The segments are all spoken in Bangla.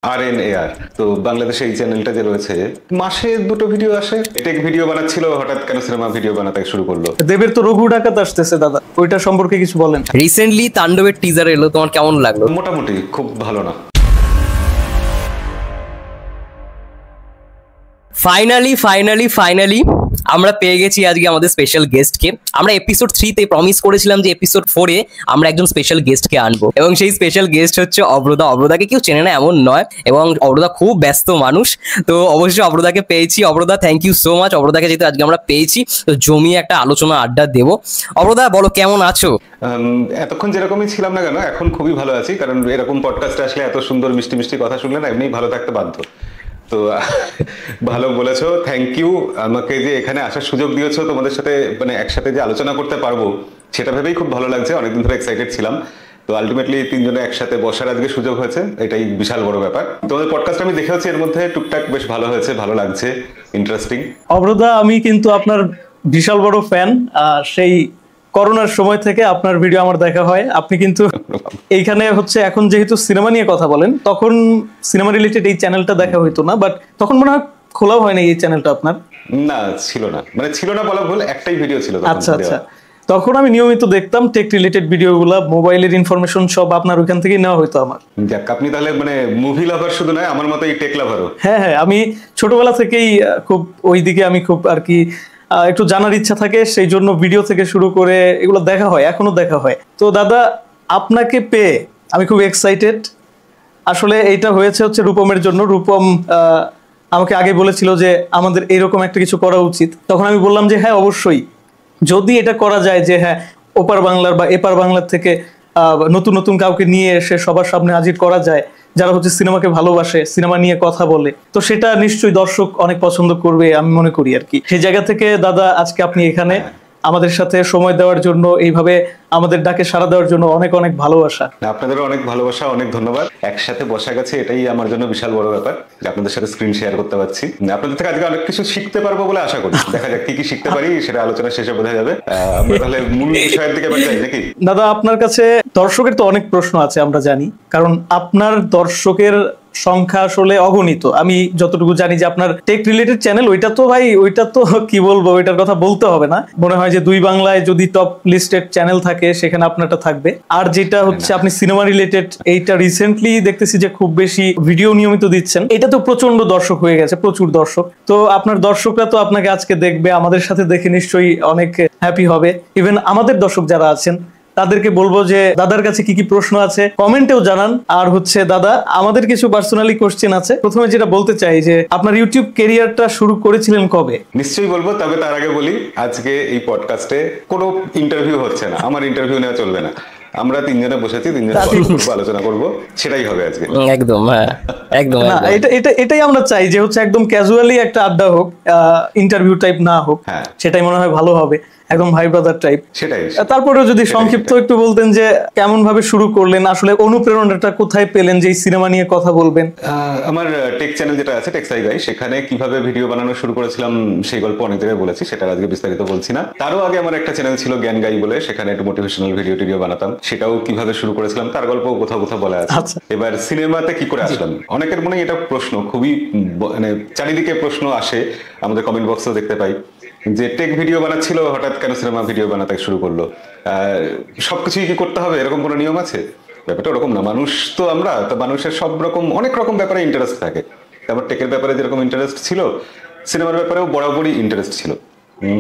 RNAR। তো বাংলাদেশে এই চ্যানেলটা যে রয়েছে মাসে দুটো ভিডিও আসে। টেক ভিডিও বানাচ্ছিল, হঠাৎ কেন সিনেমা ভিডিও বানাতে শুরু করলো। দেবের তো রঘু ডাকাত আসতেছে দাদা, ওইটা সম্পর্কে কিছু বলেন। রিসেন্টলি তাণ্ডবের টিজার এলো, তোমার কেমন লাগলো? মোটামুটি, খুব ভালো না। ফাইনালি আমরা পেয়ে গেছি আজকে আমাদের স্পেশাল গেস্টকে। আমরা এপিসোড 3 তে প্রমিস করেছিলাম যে এপিসোড 4 এ আমরা একজন স্পেশাল গেস্টকে আনবো, এবং সেই স্পেশাল গেস্ট হচ্ছে অব্রদা। অব্রদাকে কেউ চেনে না এমন নয়, এবং অব্রদা খুব ব্যস্ত মানুষ, তো অবশ্যই অব্রদাকে পেয়েছি। অব্রদা, থ্যাংক ইউ সো মাচ। অব্রদাকে যেহেতু আজকে আমরা পেয়েছি, তো জমিয়ে একটা আলোচনা আড্ডা দেবো। অব্রদা বলো, কেমন আছো? এতক্ষণ যেরকমই ছিলাম না কেন, এখন খুবই ভালো আছি, কারণ এরকম পডকাস্টে আসলে এত সুন্দর মিষ্টি মিষ্টি কথা শুনলে না এমনি ভালো থাকতে বাধ্য। তো ভালো বলেছো, থ্যাংক ইউ। আমাকে যে এখানে আসার সুযোগ দিয়েছো, তোমাদের সাথে মানে একসাথে যে আলোচনা করতে পারবো সেটা ভেবেই খুব ভালো লাগছে। অনেকদিন ধরে এক্সাইটেড ছিলাম, তো আলটিমেটলি তিনজনে একসাথে বসার আজকে সুযোগ হয়েছে, এটাই বিশাল বড় ব্যাপার। তোমাদের পডকাস্ট আমি দেখেওছি, এর মধ্যে টুকটাক বেশ ভালো হয়েছে, ভালো লাগছে, ইন্টারেস্টিং। অব্রদা, আমি কিন্তু আপনার বিশাল বড় ফ্যান। সেই করোনার সময় থেকে আপনার ভিডিও আমার দেখা হয়। আপনি কিন্তু এইখানে হচ্ছে এখন যেহেতু সিনেমা নিয়ে কথা বলেন, তখন সিনেমা রিলেটেড এই চ্যানেলটা দেখা হইতো না, বাট তখন মনে হয় খোলাও হয়নি এই চ্যানেলটা আপনার। না, ছিল না, মানে ছিল না বলা ভুল, একটাই ভিডিও ছিল। আচ্ছা আচ্ছা, তখন আমি নিয়মিত দেখতাম টেক রিলেটেড ভিডিওগুলো, মোবাইলের ইনফরমেশন সব আপনার ওইখান থেকেই নেওয়া হইতো আমার। যাক, আপনি তাহলে মানে মুভি লাভার শুধু নয়, আমার মতো এই টেক লাভারও। হ্যাঁ হ্যাঁ, আমি ছোটবেলা থেকেই খুব ওইদিকে আমি খুব আর কি একটু জানার ইচ্ছা থাকে, সেই জন্য ভিডিও থেকে শুরু করে এগুলো দেখা হয়, এখনো দেখা হয়। তো দাদা, আপনাকে পেয়ে আমি খুব এক্সাইটেড। আসলে এইটা হয়েছে হচ্ছে রূপমের জন্য। রূপম আমাকে আগে বলেছিল যে আমাদের এরকম একটা কিছু করা উচিত। তখন আমি বললাম যে হ্যাঁ, অবশ্যই, যদি এটা করা যায় যে হ্যাঁ, ওপার বাংলার বা এপার বাংলার থেকে নতুন নতুন কাউকে নিয়ে এসে সবার সামনে হাজির করা যায়, যারা হচ্ছে সিনেমাকে ভালোবাসে, সিনেমা নিয়ে কথা বলে, তো সেটা নিশ্চয়ই দর্শক অনেক পছন্দ করবে আমি মনে করি আর কি। সেই জায়গা থেকে দাদা, আজকে আপনি এখানে আমাদের সাথে সময় দেওয়ার জন্য, এইভাবে আমাদের ডাকে সাড়া দেওয়ার জন্য অনেক অনেক ভালোবাসা। আপনাদেরও অনেক ভালোবাসা, অনেক ধন্যবাদ। একসাথে বসা গেছে, এটাই আমার জন্য বিশাল বড় ব্যাপার যে আপনাদের সাথে স্ক্রিন শেয়ার করতে পারছি। আপনাদের থেকে আজকে অনেক কিছু শিখতে পারবো বলে আশা করি। দেখা যাক কি কি শিখতে পারি, সেটা আলোচনা শেষে বোঝা যাবে। আমরা তাহলে মূল বিষয়ের দিকে এবার যাই নাকি? দাদা, আপনার কাছে দর্শকের তো অনেক প্রশ্ন আছে আমরা জানি, কারণ আপনার দর্শকের সংখ্যা আসলে অগণিত। আমি যতটুকু জানি যে আপনার টেক রিলেটেড চ্যানেল, ওইটা তো ভাই, ওইটা তো কি বলবো, ওইটার কথা বলতে হবে না। মনে হয় যে দুই বাংলায় যদি টপ লিস্টেড চ্যানেল থাকে, সেখানে আপনারটা থাকবে। আর যেটা হচ্ছে আপনি সিনেমা রিলেটেড, এইটা রিসেন্টলি দেখতেছি যে খুব বেশি ভিডিও নিয়মিত দিচ্ছেন, এটা তো প্রচন্ড দর্শক হয়ে গেছে, প্রচুর দর্শক। তো আপনার দর্শকরা তো আপনাকে আজকে দেখবে, আমাদের সাথে দেখে নিশ্চয়ই অনেক হ্যাপি হবে। ইভেন আমাদের দর্শক যারা আছেন তাদেরকে বলবো যে দাদার কাছে কি কি প্রশ্ন আছে কমেন্টেও জানান। আর হচ্ছে দাদা, আমাদের কিছু পার্সোনালি কোশ্চেন আছে। প্রথমে যেটা বলতে চাই যে আপনার ইউটিউব ক্যারিয়ারটা শুরু করেছিলেন কবে? নিশ্চয়ই বলবো, তবে তার আগে বলি আজকে এই পডকাস্টে কোনো ইন্টারভিউ হচ্ছে না, আমার ইন্টারভিউ নেওয়া চলবে না। আমরা তিনজনে বসেছি, তিনজনে আলোচনা করব, সেটাই হবে আজকে। একদম, হ্যাঁ, একদম। না, এটাই আমরা চাই যে হচ্ছে একদম ক্যাজুয়ালি একটা আড্ডা হোক, ইন্টারভিউ টাইপ না হোক। সেটাই মনে হয় ভালো হবে, একদম ভাই ব্রাদার টাইপ। সেটাই। তারপরেও যদি সংক্ষিপ্ত একটু বলতেন যে কেমন ভাবে শুরু করলেন, আসলে অনুপ্রেরণাটা কোথায় পেলেন যে এই সিনেমা নিয়ে কথা বলবেন? আমার টেক চ্যানেল যেটা আছে টেকসাই গাই, সেখানে কিভাবে ভিডিও বানানো শুরু করেছিলাম সেই গল্প অনেক জায়গায় বলেছি, সেটা আজকে বিস্তারিত বলছি না। তারও আগে আমার একটা চ্যানেল ছিল জ্ঞান গাই বলে, সেখানে একটু মোটিভেশনাল ভিডিও বানাতাম, সেটাও কিভাবে শুরু করেছিলাম তার গল্প কোথাও কোথাও বলা আছে। এবার সিনেমাতে কি করে আসলাম, অনেকের মনে এটা প্রশ্ন, খুবই মানে চারিদিকে প্রশ্ন আসে, আমাদের কমেন্ট বক্সেও দেখতে পাই যে টেক ভিডিও বানাচ্ছিল, হঠাৎ কেন সিনেমা ভিডিও বানাতে শুরু করলো। সবকিছুই কি করতে হবে, এরকম কোনো নিয়ম আছে? ব্যাপারটা ওরকম না। মানুষ তো আমরা, তো মানুষের সব রকম অনেক রকম ব্যাপারে ইন্টারেস্ট থাকে। তারপর টেকের ব্যাপারে যেরকম ইন্টারেস্ট ছিল, সিনেমার ব্যাপারেও বরাবরই ইন্টারেস্ট ছিল,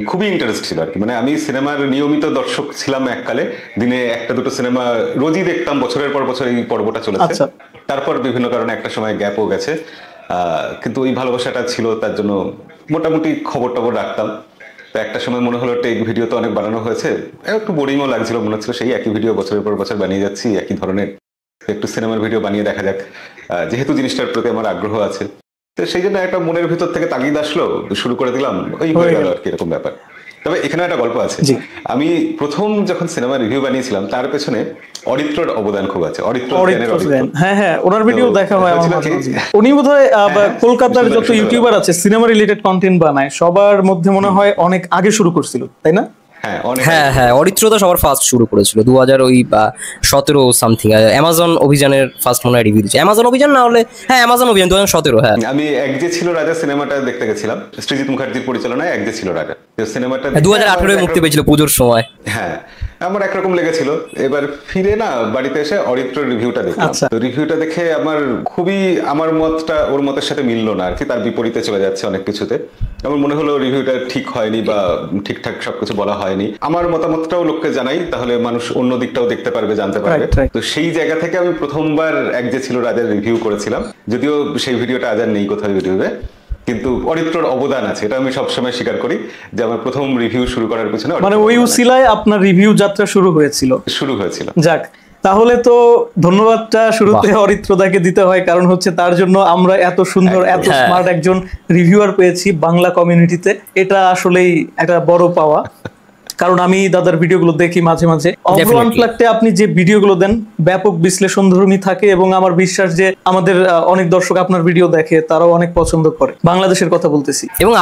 খুবই ইন্টারেস্ট ছিল আর কি। মানে আমি সিনেমার নিয়মিত দর্শক ছিলাম এককালে, দিনে একটা দুটো সিনেমা রোজই দেখতাম, বছরের পর বছর এই পর্বটা চলেছে। তারপর বিভিন্ন কারণে একটা সময় গ্যাপও গেছে, কিন্তু ওই ভালোবাসাটা ছিল, তার জন্য মোটামুটি খবর টবর রাখতাম। তো একটা সময় মনে হলো টেক ভিডিও তো অনেক বানানো হয়েছে, একটু বোরিংও লাগছিল, মনে হচ্ছিল সেই একই ভিডিও বছরের পর বছর বানিয়ে যাচ্ছি একই ধরনের, একটু সিনেমার ভিডিও বানিয়ে দেখা যাক, যেহেতু জিনিসটার প্রতি আমার আগ্রহ আছে। তো সেই জন্য একটা মনের ভিতর থেকে তাগিদ আসলো, শুরু করে দিলাম, ওই হয়ে গেল আর কি, এরকম ব্যাপার। তবে এখানে একটা গল্প আছে। আমি প্রথম যখন সিনেমা রিভিউ বানিয়েছিলাম, তার পেছনে অরিত্রর অবদান খুব আছে। হ্যাঁ হ্যাঁ, ওনার ভিডিও দেখা হয় আমার। উনি বোধহয় কলকাতার যত ইউটিউবার আছে সিনেমা রিলেটেড কন্টেন্ট বানায়, সবার মধ্যে মনে হয় অনেক আগে শুরু করছিল, তাই না? হ্যাঁ অনেক হ্যাঁ হ্যাঁ, অরিত্রদা সবার ফার্স্ট শুরু করেছিল 2017 সামথিং, অ্যামাজন অভিযানের ফার্স্ট মনে হয় রিভিউ দিচ্ছে। অ্যামাজন অভিযান না হলে হ্যাঁ অ্যামাজন অভিযান 2017। হ্যাঁ আমি এক যে ছিল রাজা সিনেমাটা দেখতে গেছিলাম, সৃজিত মুখার্জির পরিচালনায় এক যে ছিল রাজা, তো সিনেমাটা 2018 মুক্তি পেয়েছিল পুজোর সময়। হ্যাঁ আমার একরকম লেগেছিল। এবার ফিরে না বাড়িতে এসে অরিত্রর রিভিউটা দেখলাম, আচ্ছা। তো রিভিউটা দেখে আমার মতটা ওর মতের সাথে মিললো না আর কি, তার বিপরীতে চলে যাচ্ছে অনেক কিছুতে। আমার মনে হলো রিভিউটা ঠিক হয়নি বা ঠিকঠাক সবকিছু বলা হয়নি। আমার মতামতটাও লোককে জানাই, তাহলে মানুষ অন্য দিকটাও দেখতে পারবে, জানতে পারবে। Right, right. তো সেই জায়গা থেকে আমি প্রথমবার এক যে ছিল রাজার রিভিউ করেছিলাম, যদিও সেই ভিডিওটা আজ আর নেই কোথাও ইউটিউবে, কিন্তু অরিত্রর অবদান আছে, এটা আমি সবসময় স্বীকার করি যে আমার প্রথম রিভিউ শুরু করার পিছনে মানে অরিত্রর ওই অবদান উসিলায় আপনার রিভিউ যাত্রা শুরু হয়েছিল। শুরু হয়েছিল। যাক, তাহলে তো ধন্যবাদটা শুরুতে অরিত্রদাকে দিতে হয়, কারণ হচ্ছে তার জন্য আমরা এত সুন্দর এত হ্যাঁ। স্মার্ট একজন রিভিউয়ার পেয়েছি বাংলা কমিউনিটিতে। এটা আসলেই একটা বড় পাওয়া, কারণ আমি দাদার ভিডিওগুলো দেখি মাঝে মাঝে। Definitely. আনপ্লাগডে আপনি যে ভিডিওগুলো দেন ব্যাপক বিশ্লেষণধর্মী থাকে, এবং আমার বিশ্বাস যে আমাদের অনেক দর্শক আপনার ভিডিও দেখে, তারাও অনেক পছন্দ করে, বাংলাদেশের কথা বলতেছি। এবং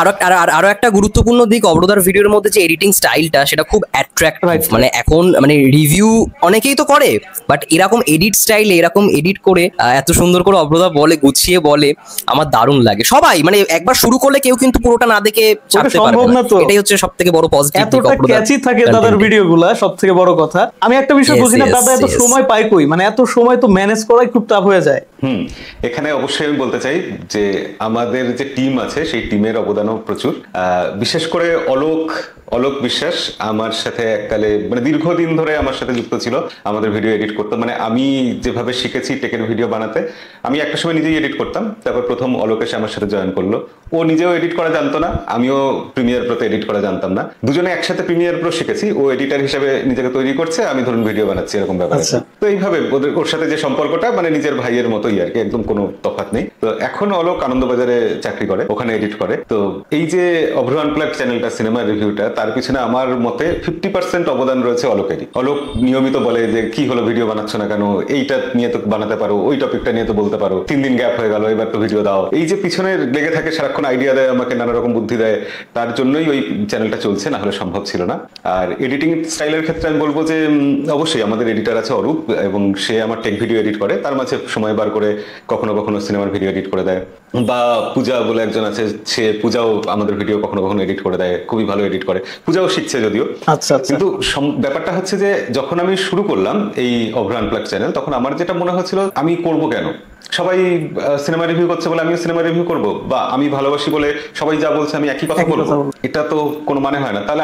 আরো একটা গুরুত্বপূর্ণ দিক অবরোধার ভিডিওর মধ্যে যে এডিটিং স্টাইলটা, সেটা খুব অ্যাট্রাক্টিভ। Right. মানে এখন মানে রিভিউ অনেকেই তো করে, বাট এরকম এডিট স্টাইলে এরকম এডিট করে এত সুন্দর করে অবরোধা বলে, গুছিয়ে বলে, আমার দারুণ লাগে। সবাই মানে একবার শুরু করলে কেউ কিন্তু পুরোটা না দেখে ছাড়তে পারবে সম্ভব না, না তো। এটাই হচ্ছে সবথেকে বড় পজিটিভ দিক এতটা অবরোধার ক্যাচি থাকে দাদার content-এ। ভিডিওগুলা, সবথেকে বড় কথা। আমি একটা বিষয় Yes, বুঝি না, yes, দাদা এত yes. সময় পায় কই? মানে এত সময় তো ম্যানেজ করাই খুব টাফ হয়ে যায়। এখানে অবশ্যই আমি বলতে চাই যে আমাদের যে টিম আছে সেই টিমের অবদানও প্রচুর। বিশেষ করে অলোক বিশ্বাস আমার সাথে এককালে মানে দীর্ঘদিন ধরে আমার সাথে যুক্ত ছিল, আমাদের ভিডিও এডিট করতো। মানে আমি যেভাবে শিখেছি টেকের ভিডিও বানাতে, আমি একটা সময় নিজেই এডিট করতাম, তারপর প্রথম অলোক এসে আমার সাথে জয়েন করলো। ও নিজেও এডিট করা জানতো না, আমিও প্রিমিয়ার প্রোতে এডিট করা জানতাম না। দুজনে একসাথে প্রিমিয়ার প্রো শিখেছি, ও এডিটার হিসেবে নিজেকে তৈরি করছে, আমি ধরুন ভিডিও বানাচ্ছি, এরকম ব্যাপার আছে। আচ্ছা। তো এইভাবে ওর সাথে যে সম্পর্কটা মানে নিজের ভাইয়ের মতোই আর কি, একদম কোনো তফাৎ নেই। তো এখন অলোক আনন্দবাজারে চাকরি করে, ওখানে এডিট করে। তো এই যে অভ্র আনপ্লাগড চ্যানেলটা, সিনেমার রিভিউটা, তার পিছনে আমার মতে 50% অবদান রয়েছে অলোকেরই। অলোক নিয়মিত বলে যে কি হলো ভিডিও বানাচ্ছ না কেন, এইটা নিয়ে তো বানাতে পারো, ওই টপিকটা নিয়ে তো বলতে পারো, 3 দিন গ্যাপ হয়ে গেল, এবার তো ভিডিও দাও। এই যে পিছনে লেগে থাকে, সারাক্ষণ আইডিয়া দেয় আমাকে, নানা রকম বুদ্ধি দেয়, তার জন্যই ওই চ্যানেলটা চলছে, না হলে সম্ভব ছিল না। আর এডিটিং স্টাইলের ক্ষেত্রে আমি বলবো যে অবশ্যই আমাদের এডিটার আছে অরূপ, এবং সে আমার টেক ভিডিও এডিট করে, তার মাঝে সময় বার করে কখনো কখনো সিনেমার ভিডিও এডিট করে দেয়। বা পূজা বলে একজন আছে, সে পূজাও আমাদের ভিডিও কখনো কখনো এডিট করে দেয়, খুবই ভালো এডিট করে। পূজাও শিখছে যদিও। আচ্ছা আচ্ছা। কিন্তু ব্যাপারটা হচ্ছে যে যখন আমি শুরু করলাম এই অভ্র আনপ্লাগড চ্যানেল, তখন আমার যেটা মনে হচ্ছিল আমি করব কেন, সবাই সিনেমা রিভিউ করছে বলে আমিও সিনেমা রিভিউ করব, বা আমি ভালোবাসি বলে সবাই যা বলছে আমি একই কথা বলবো, এটা তো কোনো মানে হয় না। তাহলে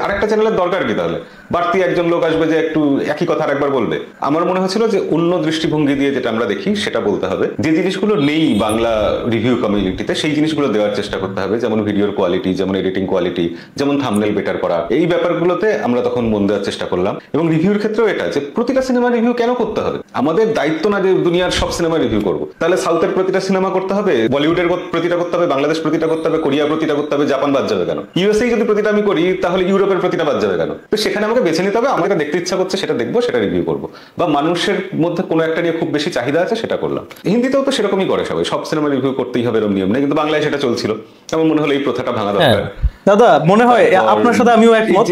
আরেকটা চ্যানেলের দরকার কি? তাহলে বাড়তি একজন লোক আসবে যে একটু একই কথা আরেকবার বলবে। আমার মনে হচ্ছিল যে অন্য দৃষ্টিভঙ্গি দিয়ে যেটা আমরা দেখি সেটা বলতে হবে, যে জিনিসগুলো নেই বাংলা রিভিউ কমিউনিটিতে সেই জিনিসগুলো দেওয়ার চেষ্টা করতে হবে, যেমন ভিডিওর কোয়ালিটি, যেমন এডিটিং কোয়ালিটি, যেমন থাম্বনেল বেটার করা, এই ব্যাপারগুলোতে আমরা তখন মন দেওয়ার চেষ্টা করলাম। এবং রিভিউর ক্ষেত্রেও এটা যে প্রতিটা সিনেমা রিভিউ কেন করতে হবে? আমাদের দায়িত্ব না যে দুনিয়ার সব সিনেমা রিভিউ করবো। তাহলে সাউথের প্রতিটা সিনেমা করতে হবে, বলিউডের প্রতিটা করতে হবে, বাংলাদেশ প্রতিটা করতে হবে, কোরিয়া প্রতিটা করতে হবে, জাপান বাদ যাবে কেন? ইউএসএ যদি প্রতিটা আমি করি, তাহলে ইউরোপের প্রতিটা বাদ যাবে কেন? তো সেখানে আমাকে বেছে নিতে হবে, আমার যেটা দেখতে ইচ্ছা করছে সেটা দেখবো, সেটা রিভিউ করবো। বা মানুষের মধ্যে কোনো একটা নিয়ে খুব বেশি চাহিদা আছে, সেটা করলাম। হিন্দিতেও তো সেরকমই করে সবাই, সব সিনেমা রিভিউ করতেই হবে এরকম নিয়ম নেই, কিন্তু বাংলায় সেটা চলছিল। আমার মনে হলো এই প্রথাটা ভাঙা দরকার। দাদা মনে হয় আপনার সাথে আমিও একমত।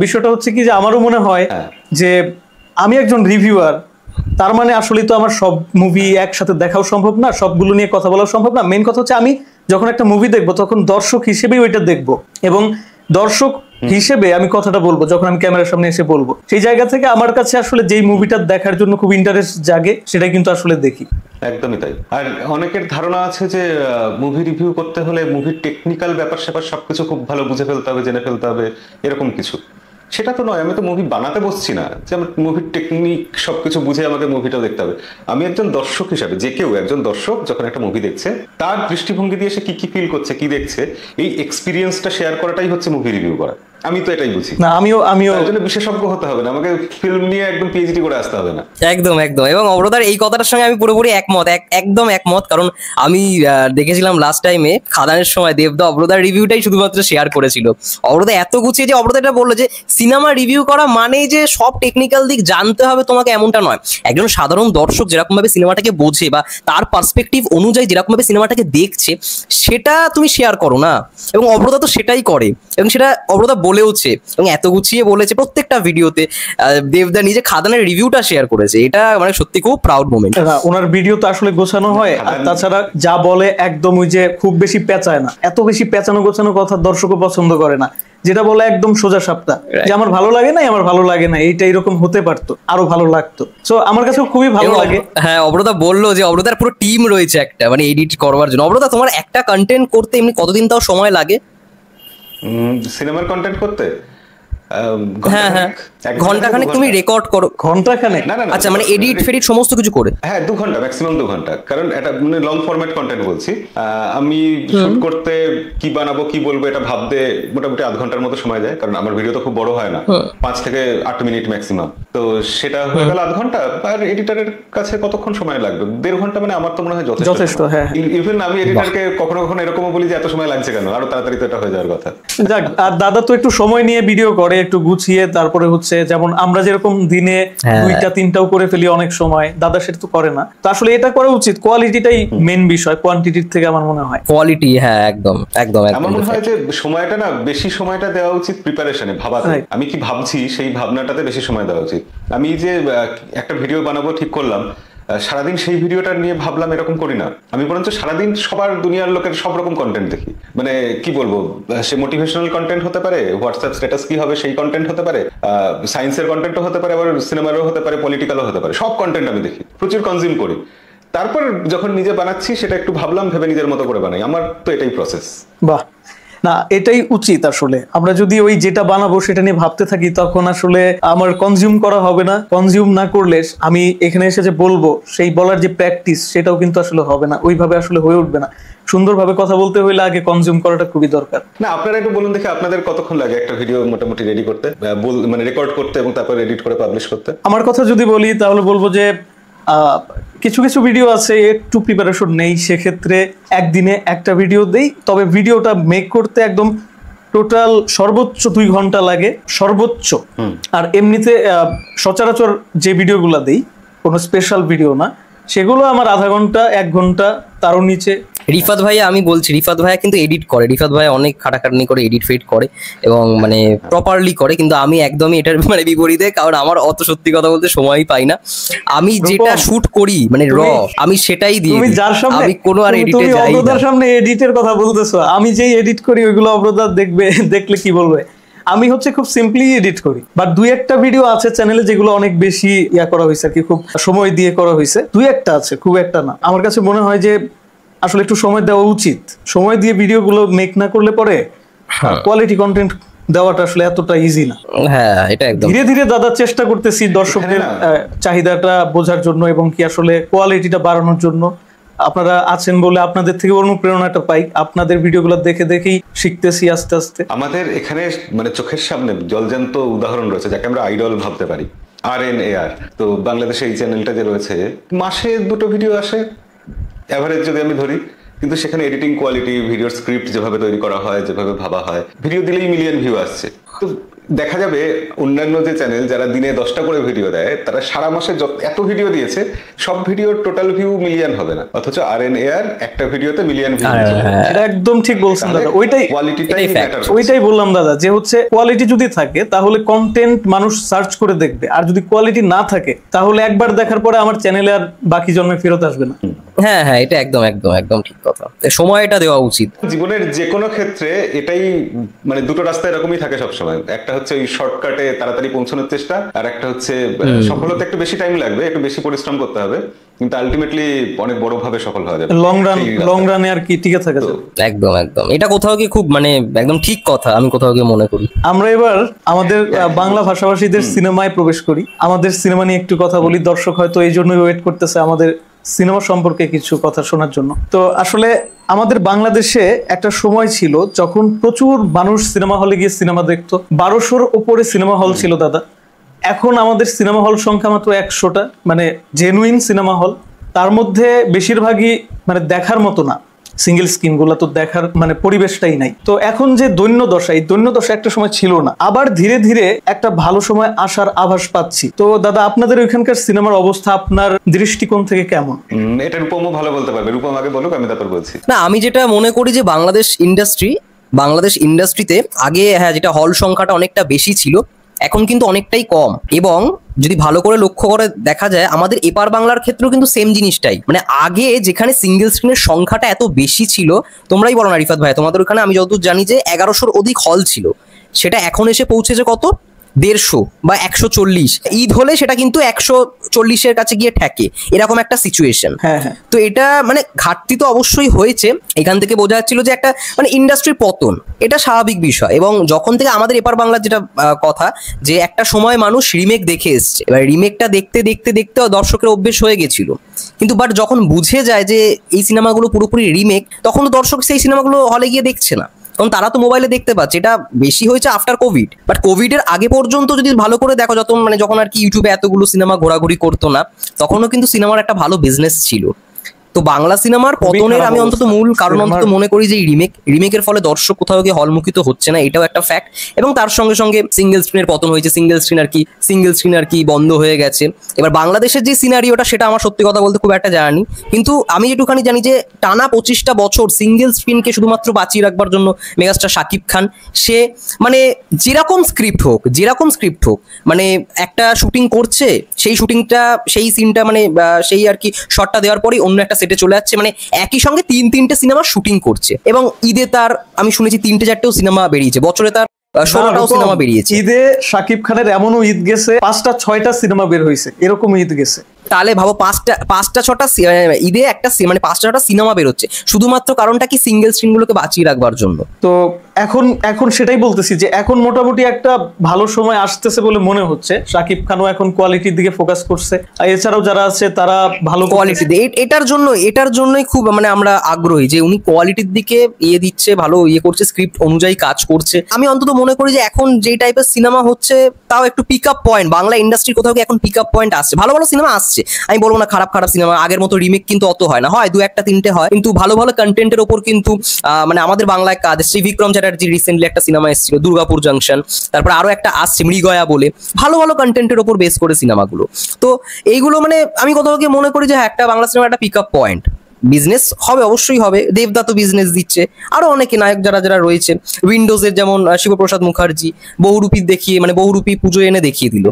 বিষয়টা হচ্ছে কি যে আমারও মনে হয় যে আমি একজন রিভিউয়ার, তার মানে আসলে তো আমার সব মুভি একসাথে দেখাও সম্ভব না, সবগুলো নিয়ে কথা বলাও সম্ভব না। মেইন কথা হচ্ছে আমি যখন একটা মুভি দেখবো তখন দর্শক হিসেবেই ওইটা দেখবো, এবং দর্শক হিসেবে আমি কথাটা বলবো যখন আমি ক্যামেরার সামনে এসে বলবো। সেই জায়গা থেকে আমার কাছে আসলে যেই মুভিটা দেখার জন্য খুব ইন্টারেস্ট জাগে সেটাই কিন্তু আসলে দেখি। একদমই তাই। আর অনেকের ধারণা আছে যে মুভি রিভিউ করতে হলে মুভির টেকনিক্যাল ব্যাপার স্যাপার সবকিছু খুব ভালো বুঝে ফেলতে হবে, জেনে ফেলতে হবে, এরকম কিছু। সেটা তো নয়। আমি তো মুভি বানাতে বসছি না যে আমার মুভির টেকনিক সবকিছু বুঝে আমাকে মুভিটাও দেখতে হবে। আমি একজন দর্শক হিসাবে, যে কেউ একজন দর্শক যখন একটা মুভি দেখছে তার দৃষ্টিভঙ্গি দিয়ে সে কি কি ফিল করছে, কি দেখছে, এই এক্সপিরিয়েন্সটা শেয়ার করাটাই হচ্ছে মুভি রিভিউ করা। আমি তো এটাই বুঝি। না আমিও তার জন্য বিশেষজ্ঞ হতে হবে না, আমাকে ফিল্ম নিয়ে একদম পিএইচডি করে আসতে হবে না। একদম একদম। এবং অবরোধার এই কথাটার সঙ্গে আমি পুরোপুরি একমত, একদম একমত। কারণ আমি দেখেছিলাম লাস্ট টাইমে খাদানের সময় দেবদা অবরোধার রিভিউটাই শুধুমাত্র শেয়ার করেছিল। অবরোধা এত গুছিয়ে যে অবরোধা এটা বললো যে সিনেমা রিভিউ করা মানে যে সব টেকনিক্যাল দিক জানতে হবে তোমাকে, এমনটা নয়। একজন সাধারণ দর্শক যেরকম ভাবে সিনেমাটাকে বোঝে বা তার পার্সপেক্টিভ অনুযায়ী যেরকম ভাবে সিনেমাটাকে দেখছে সেটা তুমি শেয়ার করো না। এবং অবরোধা তো সেটাই করে, এবং সেটা অবরোধা বলেওছে এবং এত গুছিয়ে বলেছে প্রত্যেকটা ভিডিওতে। দেবদা নিজে খাদানের রিভিউটা শেয়ার করেছে, এটা মানে সত্যি খুব প্রাউড মোমেন্ট। ওনার ভিডিও তো আসলে গোছানো হয়, আর তাছাড়া যা বলে একদম ওই যে খুব বেশি পেঁচায় না, এত বেশি পেঁচানো গোছানো কথা দর্শকও পছন্দ করে না, যেটা বলে একদম সোজা সাপটা যে আমার ভালো লাগে না, আমার ভালো লাগে না, এইটা এরকম হতে পারতো, আরো ভালো লাগতো। সো আমার কাছে খুবই ভালো লাগে। হ্যাঁ, অব্রতা বললো যে অব্রতার পুরো টিম রয়েছে একটা, মানে এডিট করবার জন্য। অব্রতা, তোমার একটা কন্টেন্ট করতে এমনি কতদিন তাও সময় লাগে? সিনেমার কন্টেন্ট করতে হ্যাঁ হ্যাঁ, ঘন্টাখানেক তুমি রেকর্ড করো? ঘন্টাখানেক? আচ্ছা, মানে এডিট ফেডিট সমস্ত কিছু করে? হ্যাঁ, 2 ঘন্টা, ম্যাক্সিমাম 2 ঘন্টা। কারণ এটা মানে লং ফরম্যাট কন্টেন্ট বলছি। আমি শুট করতে কি বানাবো কি বলবো এটা ভাবতে মোটামুটি 1/2 ঘন্টার মতো সময় যায়, কারণ আমার ভিডিও তো খুব বড় হয় না, 5 থেকে 8 মিনিট ম্যাক্সিমাম। তো সেটা হয়ে গেল 1/2 ঘন্টা। আর এডিটরের কাছে কতক্ষণ সময় লাগবে? 1.5 ঘন্টা, মানে আমার তো মনে হয় যথেষ্ট। হ্যাঁ, ইভেন আমি এডিটরকে কখনো কখনো এরকমও বলি যে এত সময় লাগছে কেন, আরো তাড়াতাড়ি তো এটা হয়ে যাওয়ার কথা। যাক, আর দাদা তো একটু সময় নিয়ে ভিডিও করে, একটু গুছিয়ে। তারপরে হচ্ছে যেমন আমরা যেরকম দিনে 2টা 3টাও করে ফেলি অনেক সময়, দাদা সেটা তো করে না। তো আসলে এটা করা উচিত, কোয়ালিটিটাই মেইন বিষয়, কোয়ান্টিটির থেকে আমার মনে হয় কোয়ালিটি। হ্যাঁ, একদম একদম। আমার মনে হয় যে সময়টা না, বেশি সময়টা দেওয়া উচিত প্রিপারেশনে, ভাবাতে। আমি কি ভাবছি সেই ভাবনাটাতে বেশি সময় দেওয়া উচিত। আমি যে একটা ভিডিও বানাবো ঠিক করলাম, সারাদিন সেই ভিডিওটা নিয়ে ভাবলাম, এরকম করি না। আমি বরঞ্চ সারাদিন সবার দুনিয়ার লোকের সব রকম কন্টেন্ট দেখি। মানে কি বলবো, সে মোটিভেশনাল কন্টেন্ট হতে পারে, হোয়াটসঅ্যাপ স্ট্যাটাস কি হবে সেই কন্টেন্ট হতে পারে, সায়েন্সের কন্টেন্টও হতে পারে, আবার সিনেমারও হতে পারে, পলিটিক্যালও হতে পারে, সব কন্টেন্ট আমি দেখি, প্রচুর কনজিউম করি। তারপর যখন নিজে বানাচ্ছি সেটা একটু ভাবলাম, ভেবে নিজের মতো করে বানাই। আমার তো এটাই প্রসেস। বাহ, না এটাই উচিত আসলে। আমরা যদি ওই যেটা বানাবো সেটা নিয়ে ভাবতে থাকি, তখন আসলে আমার কনজিউম করা হবে না। কনজিউম না করলে আমি এখানে এসে যে বলবো, সেই বলার যে প্র্যাকটিস সেটাও কিন্তু আসলে হবে না, ওইভাবে আসলে হয়ে উঠবে না। সুন্দরভাবে কথা বলতে হইলে আগে কনজিউম করাটা খুবই দরকার। না, আপনারা একটু বলুন দেখে, আপনাদের কতক্ষণ লাগে একটা ভিডিও মোটামুটি রেডি করতে, মানে রেকর্ড করতে এবং তারপর এডিট করে পাবলিশ করতে? আমার কথা যদি বলি তাহলে বলবো যে কিছু কিছু ভিডিও আছে একটু প্রিপারেশন নেই, সেক্ষেত্রে একদিনে একটা ভিডিও দেই, তবে ভিডিওটা মেক করতে একদম টোটাল সর্বোচ্চ 2 ঘন্টা লাগে সর্বোচ্চ। আর এমনিতে সচরাচর যে ভিডিওগুলো দেই, কোনো স্পেশাল ভিডিও না, সেগুলো আমার 1/2 ঘন্টা 1 ঘন্টা তারও নিচে। রিফাত ভাইয়া, আমি বলছি রিফাত ভাইয়া কিন্তু এডিট করে, রিফাত ভাইয়া অনেক খাটাখাটনি করে এডিট ফেড করে এবং মানে প্রপারলি করে, কিন্তু আমি একদমই এটার মানে বিপরীতে, কারণ আমার অত সত্যি কথা বলতে সময়ই পাই না। আমি যেটা শুট করি মানে র, আমি সেটাই দিই। তুমি যার সামনে, আমি কোনো আর এডিটে যাই না। অব্রতার সামনে এডিটের কথা বলতেছো, আমি যেই এডিট করি ওইগুলো অব্রতা দেখবে, দেখলে কি বলবে। আমি হচ্ছে খুব সিম্পলি এডিট করি, বাট 2-1টা ভিডিও আছে চ্যানেলে যেগুলো অনেক বেশি করা হয়েছে আর কি, খুব সময় দিয়ে করা হয়েছে। 2-1টা আছে, খুব একটা না। আমার কাছে মনে হয় যে আসলে একটু সময় দেওয়া উচিত। সময় দিয়ে ভিডিওগুলো মেক না করলে পরে কোয়ালিটি কন্টেন্ট দেওয়াটা আসলে এতটা ইজি না। হ্যাঁ, এটা একদম। ধীরে ধীরে দাদা চেষ্টা করতেছি দর্শকদের চাহিদাটা বোঝার জন্য এবং কি আসলে কোয়ালিটিটা বাড়ানোর জন্য। আপনারা আছেন বলে আপনাদের থেকে অনুপ্রেরণাটা পাই, আপনাদের ভিডিওগুলো দেখে দেখেই শিখতেছি আস্তে আস্তে। আমাদের এখানে মানে চোখের সামনে জলজান্ত উদাহরণ রয়েছে যাকে আমরা আইডল ভাবতে পারি, RNAR। তো বাংলাদেশে এই চ্যানেলটা যে রয়েছে, মাসে 2টো ভিডিও আসে এভারেজ যদি আমি ধরি, কিন্তু সেখানে এডিটিং কোয়ালিটি, ভিডিওর স্ক্রিপ্ট যেভাবে তৈরি করা হয়, যেভাবে ভাবা হয়, ভিডিও দিলেই মিলিয়ন ভিউ আসছে। তো দেখা যাবে অন্যান্য যে চ্যানেল যারা দিনে 10টা করে ভিডিও দেয়, তারা সারা মাসে এত ভিডিও দিয়েছে, সব ভিডিওর টোটাল ভিউ মিলিয়ন হবে না, অথচ RNAR একটা ভিডিওতে মিলিয়ন ভিউ। এটা একদম ঠিক বলছেন দাদা, ওইটাই বললাম দাদা, যে হচ্ছে কোয়ালিটি যদি থাকে তাহলে কন্টেন্ট মানুষ সার্চ করে দেখবে, আর যদি কোয়ালিটি না থাকে তাহলে একবার দেখার পরে আমার চ্যানেলে আর বাকি জন্মে ফেরত আসবে না। হ্যাঁ হ্যাঁ, এটা একদম একদম একদম ঠিক কথা। সময়টা দেওয়া উচিত জীবনের যে কোনো ক্ষেত্রে। এটাই মানে 2টো রাস্তা এরকমই থাকে সবসময়। একটা হচ্ছে ওই শর্টকাটে তাড়াতাড়ি পৌঁছানোর চেষ্টা, আর একটা হচ্ছে সফলতা একটু বেশি টাইম লাগবে, একটু বেশি পরিশ্রম করতে হবে, কিন্তু আলটিমেটলি অনেক বড় ভাবে সফল হওয়া যাবে লং রানে আর কি টিকে থাকে। একদম একদম, এটা কোথাও কি খুব মানে একদম ঠিক কথা, আমি কোথাও কি মনে করি। আমরা এবার আমাদের বাংলা ভাষাভাষীদের সিনেমায় প্রবেশ করি। আমাদের সিনেমা নিয়ে একটু কথা বলি, দর্শক হয়তো এই জন্যই ওয়েট করতেছে আমাদের সিনেমা সম্পর্কে কিছু কথা শোনার জন্য। তো আসলে আমাদের বাংলাদেশে একটা সময় ছিল যখন প্রচুর মানুষ সিনেমা হলে গিয়ে সিনেমা দেখতো। 1200-র উপরে সিনেমা হল ছিল দাদা। এখন আমাদের সিনেমা হল সংখ্যা মাত্র 100টা, মানে জেনুইন সিনেমা হল। তার মধ্যে বেশিরভাগই মানে দেখার মতো না, সিঙ্গেল স্ক্রিন গুলা তো দেখার মানে পরিবেশটাই নাই। তো এখন যে দৈন্যদশা, এই দৈন্যদশা একটা সময় ছিল না, আবার ধীরে ধীরে একটা ভালো সময় আসার আভাস পাচ্ছি। তো দাদা, আপনাদের ওইখানকার সিনেমার অবস্থা আপনার দৃষ্টিকোণ থেকে কেমন? এটা রূপমও ভালো বলতে পারবে। রূপম আগে বলুক, আমি তারপর বলছি। না, আমি যেটা মনে করি যে বাংলাদেশ ইন্ডাস্ট্রি বাংলাদেশ ইন্ডাস্ট্রিতে আগে হ্যাঁ যেটা হল সংখ্যাটা অনেকটা বেশি ছিল, এখন কিন্তু অনেকটাই কম। এবং যদি ভালো করে লক্ষ্য করে দেখা যায় আমাদের এপার বাংলার ক্ষেত্রেও কিন্তু সেম জিনিসটাই, মানে আগে যেখানে সিঙ্গেল স্ক্রিনের সংখ্যাটা এত বেশি ছিল, তোমরাই বলো না রিফাত ভাই, তোমাদের ওখানে আমি যতদূর জানি যে 1100-র অধিক হল ছিল, সেটা এখন এসে পৌঁছেছে কত 150 বা 140। ঈদ হলে সেটা কিন্তু 140-এর কাছে গিয়ে ঠেকে, এরকম একটা সিচুয়েশন। হ্যাঁ হ্যাঁ। তো এটা মানে ঘাটতি তো অবশ্যই হয়েছে, এখান থেকে বোঝা যাচ্ছিল যে একটা মানে ইন্ডাস্ট্রির পতন, এটা স্বাভাবিক বিষয়। এবং যখন থেকে আমাদের এপার বাংলার যেটা কথা, যে একটা সময় মানুষ রিমেক দেখে এসছে, এবার রিমেকটা দেখতে দেখতে দেখতে দর্শকের অভ্যেস হয়ে গেছিল, কিন্তু বাট যখন বুঝে যায় যে এই সিনেমাগুলো পুরোপুরি রিমেক, তখন তো দর্শক সেই সিনেমাগুলো হলে গিয়ে দেখছে না, কারণ তারা তো মোবাইলে দেখতে পাচ্ছে। এটা বেশি হয়েছে আফটার কোভিড, বাট কোভিডের আগে পর্যন্ত যদি ভালো করে দেখো, যখন আর কি ইউটিউবে এতগুলো সিনেমা ঘোরাঘুরি করতো না, তখনও কিন্তু সিনেমার একটা ভালো বিজনেস ছিল। তো বাংলা সিনেমার পতনের আমি অন্তত মূল কারণ অন্তত মনে করি যে রিমেকের ফলে দর্শক কোথাও গিয়ে হলমুখী তো হচ্ছে না, এটাও একটা ফ্যাক্ট। এবং তার সঙ্গে সঙ্গে সিঙ্গেল স্ক্রিনের পতন হয়েছে, সিঙ্গেল স্ক্রিন আর কি বন্ধ হয়ে গেছে। এবার বাংলাদেশের যে সিনারিওটা, সেটা আমার সত্যি কথা বলতে খুব একটা জানি, কিন্তু আমি যেটুখানি জানি যে টানা 25টা বছর সিঙ্গেল স্ক্রিনকে শুধুমাত্র বাঁচিয়ে রাখবার জন্য মেগাস্টার শাকিব খান, সে মানে যেরকম স্ক্রিপ্ট হোক মানে একটা শুটিং করছে, সেই শুটিংটা সেই সিনটা মানে সেই আর কি শটটা দেওয়ার পরেই অন্য একটা সেটে চলে যাচ্ছে, মানে একই সঙ্গে 3-3টে সিনেমা শুটিং করছে। এবং ঈদে তার আমি শুনেছি 3-4টেও সিনেমা বেরিয়েছে, বছরে তার 16টাও সিনেমা বেরিয়েছে। ঈদে শাকিব খানের এমনও ঈদ গেছে 5টা-6টা সিনেমা বের হয়েছে, এরকম ঈদ গেছে। তাহলে ভাবো 5টা-6টা ঈদে একটা মানে 5টা-6টা সিনেমা বেরোচ্ছে, শুধুমাত্র কারণটা কি সিঙ্গেল স্ক্রিনগুলোকে বাঁচিয়ে রাখবার জন্য। তো এখন সেটাই বলতেছি যে এখন মোটামুটি একটা ভালো সময় আসতেছে বলে মনে হচ্ছে। শাকিব খানও এখন কোয়ালিটির দিকে ফোকাস করছে, আর এছাড়াও যারা আছে তারা ভালো কোয়ালিটি, এটার জন্যই খুব মানে আমরা আগ্রহী যে উনি কোয়ালিটির দিকে দিচ্ছে, ভালো করছে, স্ক্রিপ্ট অনুযায়ী কাজ করছে। আমি অন্তত মনে করি যে এখন যে টাইপের সিনেমা হচ্ছে, তাও একটু পিক আপ পয়েন্ট, বাংলা ইন্ডাস্ট্রির কোথাও এখন পিক আপ পয়েন্ট আসছে, ভালো ভালো সিনেমা আসছে। আমি বলবো না খারাপ সিনেমা, আগের মতো রিমেক কিন্তু অত হয় না, হয় 2-1-3টে হয়, কিন্তু ভালো কন্টেন্টের ওপর কিন্তু মানে আমাদের বাংলায় কাজ এসছে। বিক্রম চ্যাটার্জি রিসেন্টলি একটা সিনেমা এসেছিল দুর্গাপুর জাংশন, তারপর আরো একটা আসছে মৃগয়া বলে, ভালো কন্টেন্টের ওপর বেস করে সিনেমাগুলো। তো এইগুলো মানে আমি কোথাও গিয়ে মনে করি যে হ্যাঁ, একটা বাংলা সিনেমা একটা পিক আপ পয়েন্ট। বিজনেস হবে, অবশ্যই হবে, দেবদা তো বিজনেস দিচ্ছে, আরো অনেকে নায়ক যারা রয়েছে, উইন্ডোজের যেমন শিবপ্রসাদ মুখার্জি বহুরূপী দেখিয়ে মানে বহুরূপী পুজো এনে দেখিয়ে দিল,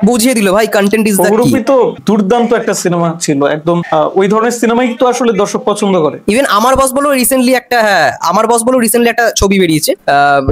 বুঝিয়ে দিল ভাই কন্টেন্ট ইজ দ্য কি। বহুরূপী তো দুর্দান্ত একটা সিনেমা ছিল, একদম ওই ধরনের সিনেমাই তো আসলে দর্শক পছন্দ করে। ইভেন আমার বস বলো রিসেন্টলি একটা ছবি বেরিয়েছে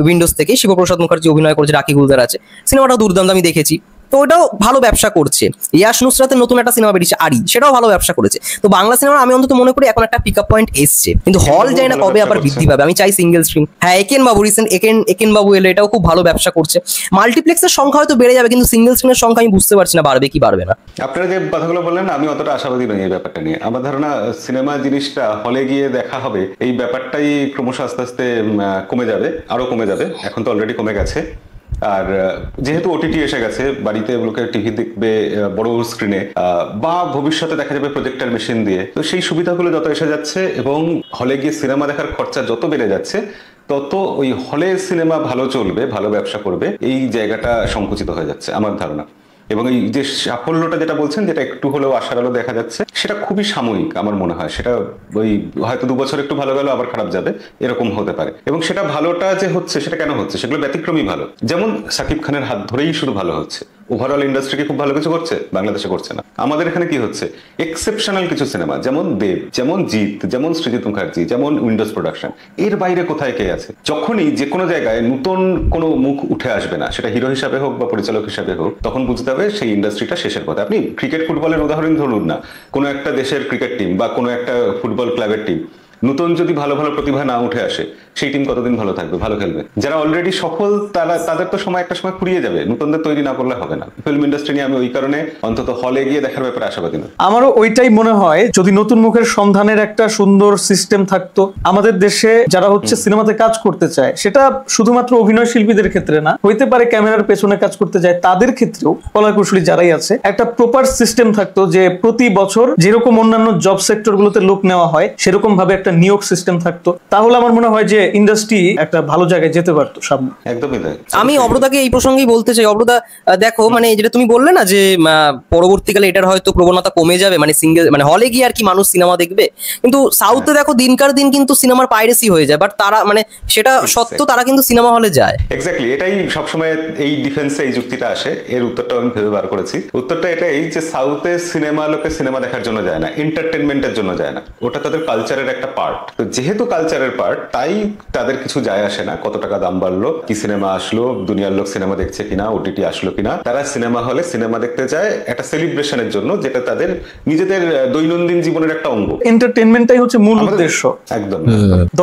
উইন্ডোজ থেকে, শিবপ্রসাদ মুখার্জি অভিনয় করেছে, রাখি গুলজার আছে, সিনেমাটা দুর্দান্ত, আমি দেখেছি। তো ওটাও ভালো ব্যবসা করছে। ইয়াশ নুসরাতের নতুন একটা সিনেমা বেরিয়েছে আরি, সেটাও ভালো ব্যবসা করেছে। তো বাংলা সিনেমা আমি অন্তত মনে করি এখন একটা পিক আপ পয়েন্ট এসছে, কিন্তু হল যায় না কবে আবার বৃদ্ধি পাবে। আমি চাই সিঙ্গেল স্ক্রিন। হ্যাঁ, একেন বাবু এলো, এটাও খুব ভালো ব্যবসা করছে। মাল্টিপ্লেক্সের সংখ্যা হয়তো বেড়ে যাবে, কিন্তু সিঙ্গেল স্ক্রিনের সংখ্যা আমি বুঝতে পারছি না বাড়বে কি বাড়বে না। আপনারা যে কথাগুলো বললেন, আমি অতটা আশাবাদী নই এই ব্যাপারটা নিয়ে। আমার ধারণা সিনেমা জিনিসটা হলে গিয়ে দেখা হবে, এই ব্যাপারটাই ক্রমশ আস্তে আস্তে কমে যাবে, আরো কমে যাবে। এখন তো অলরেডি কমে গেছে। আর যেহেতু ওটিটি এসে গেছে, বাড়িতে লোকে টিভি দেখবে বড় স্ক্রিনে, বা ভবিষ্যতে দেখা যাবে প্রজেক্টর মেশিন দিয়ে, তো সেই সুবিধাগুলো যত এসে যাচ্ছে এবং হলে গিয়ে সিনেমা দেখার খরচা যত বেড়ে যাচ্ছে, তত ওই হলে সিনেমা ভালো চলবে, ভালো ব্যবসা করবে, এই জায়গাটা সংকুচিত হয়ে যাচ্ছে আমার ধারণা। এবং এই যে সাফল্যটা যেটা বলছেন, যেটা একটু হলেও আশার আলো দেখা যাচ্ছে, সেটা খুবই সাময়িক আমার মনে হয়। সেটা ওই হয়তো 2 বছর একটু ভালো গেল, আবার খারাপ যাবে, এরকম হতে পারে। এবং সেটা ভালোটা যে হচ্ছে, সেটা কেন হচ্ছে, সেগুলো ব্যতিক্রমী ভালো। যেমন শাকিব খানের হাত ধরেই শুধু ভালো হচ্ছে, ওভারঅল ইন্ডাস্ট্রিকে খুব ভালো কিছু করছে, বাংলাদেশে করছে না। আমাদের এখানে কি হচ্ছে, এক্সেপশনাল কিছু সিনেমা, যেমন দেব, যেমন জিৎ, যেমন সৃজিত মুখার্জি, যেমন উইন্ডোজ প্রোডাকশন, এর বাইরে কোথায় কে আছে? যখনই যে কোনো জায়গায় নতুন কোনো মুখ উঠে আসবে না, সেটা হিরো হিসাবে হোক বা পরিচালক হিসাবে হোক, তখন বুঝতে হবে সেই ইন্ডাস্ট্রিটা শেষের পথে। আপনি ক্রিকেট ফুটবলের উদাহরণ ধরুন না, কোনো একটা দেশের ক্রিকেট টিম বা কোনো একটা ফুটবল ক্লাবের টিম, নতুন যদি ভালো প্রতিভা না উঠে আসে, সেই টিম কতদিন ভালো থাকবে, ভালো খেলবে? যারা অলরেডি সফল তাদের তো একটা সময় ফুরিয়ে যাবে, নতুনদের তৈরি না করলে হবে না। ফিল্ম ইন্ডাস্ট্রি নিয়ে আমি ওই কারণে অন্তত হলে গিয়ে দেখার ব্যাপারে আশাবাদী না। আমারও ওইটাই মনে হয়, যদি নতুন মুখের সন্ধানের একটা সুন্দর সিস্টেম থাকতো আমাদের দেশে, যারা হচ্ছে সিনেমাতে কাজ করতে চায়, সেটা শুধুমাত্র অভিনয় শিল্পীদের ক্ষেত্রে না, হইতে পারে ক্যামেরার পেছনে কাজ করতে যায় তাদের ক্ষেত্রেও, কলাকুশলী যারাই আছে, একটা প্রপার সিস্টেম থাকতো যে প্রতি বছর যেরকম অন্যান্য জব সেক্টর গুলোতে লোক নেওয়া হয়, সেরকম ভাবে একটা একটা নিয়োগ সিস্টেম থাকতো, তাহলে আমার মনে হয় যে ইন্ডাস্ট্রি একটা ভালো জায়গায় যেতে পারতো সামনে। একদমই তাই। আমি অব্রতাকে এই প্রসঙ্গেই বলতে চাই, অব্রতা দেখো মানে যেটা তুমি বললে না যে পরবর্তীকালে এটার হয়তো প্রবণতা কমে যাবে, মানে সিঙ্গেল মানে হলে গিয়ে আর কি মানুষ সিনেমা দেখবে, কিন্তু সাউথে দেখো দিনকার দিন কিন্তু সিনেমার পাইরেসি হয়ে যায়, বাট তারা মানে সেটা সত্য, তারা কিন্তু সিনেমা হলে যায়। এক্স্যাক্টলি, এটাই সবসময় এই ডিফেন্সে এই যুক্তিটা আসে। এর উত্তরটা আমি ভেবে বার করেছি। উত্তরটা এটাই যে সাউথে সিনেমা লোকে সিনেমা দেখার জন্য যায় না, এন্টারটেনমেন্টের জন্য যায় না, ওটা তাদের কালচারের একটা পার্ট। তো যেহেতু কালচারের পার্ট, তাই তাদের কিছু যায় আসে না কত টাকা দাম বাড়লো, কি সিনেমা আসলো, দুনিয়ার লোক সিনেমা দেখছে কিনা, ওটিটি আসলো কিনা। তারা সিনেমা হলে সিনেমা দেখতে যায় একটা সেলিব্রেশনের জন্য, যেটা তাদের নিজেদের দৈনন্দিন জীবনের একটা অঙ্গ। এন্টারটেনমেন্টটাই হচ্ছে মূল উদ্দেশ্য। একদম,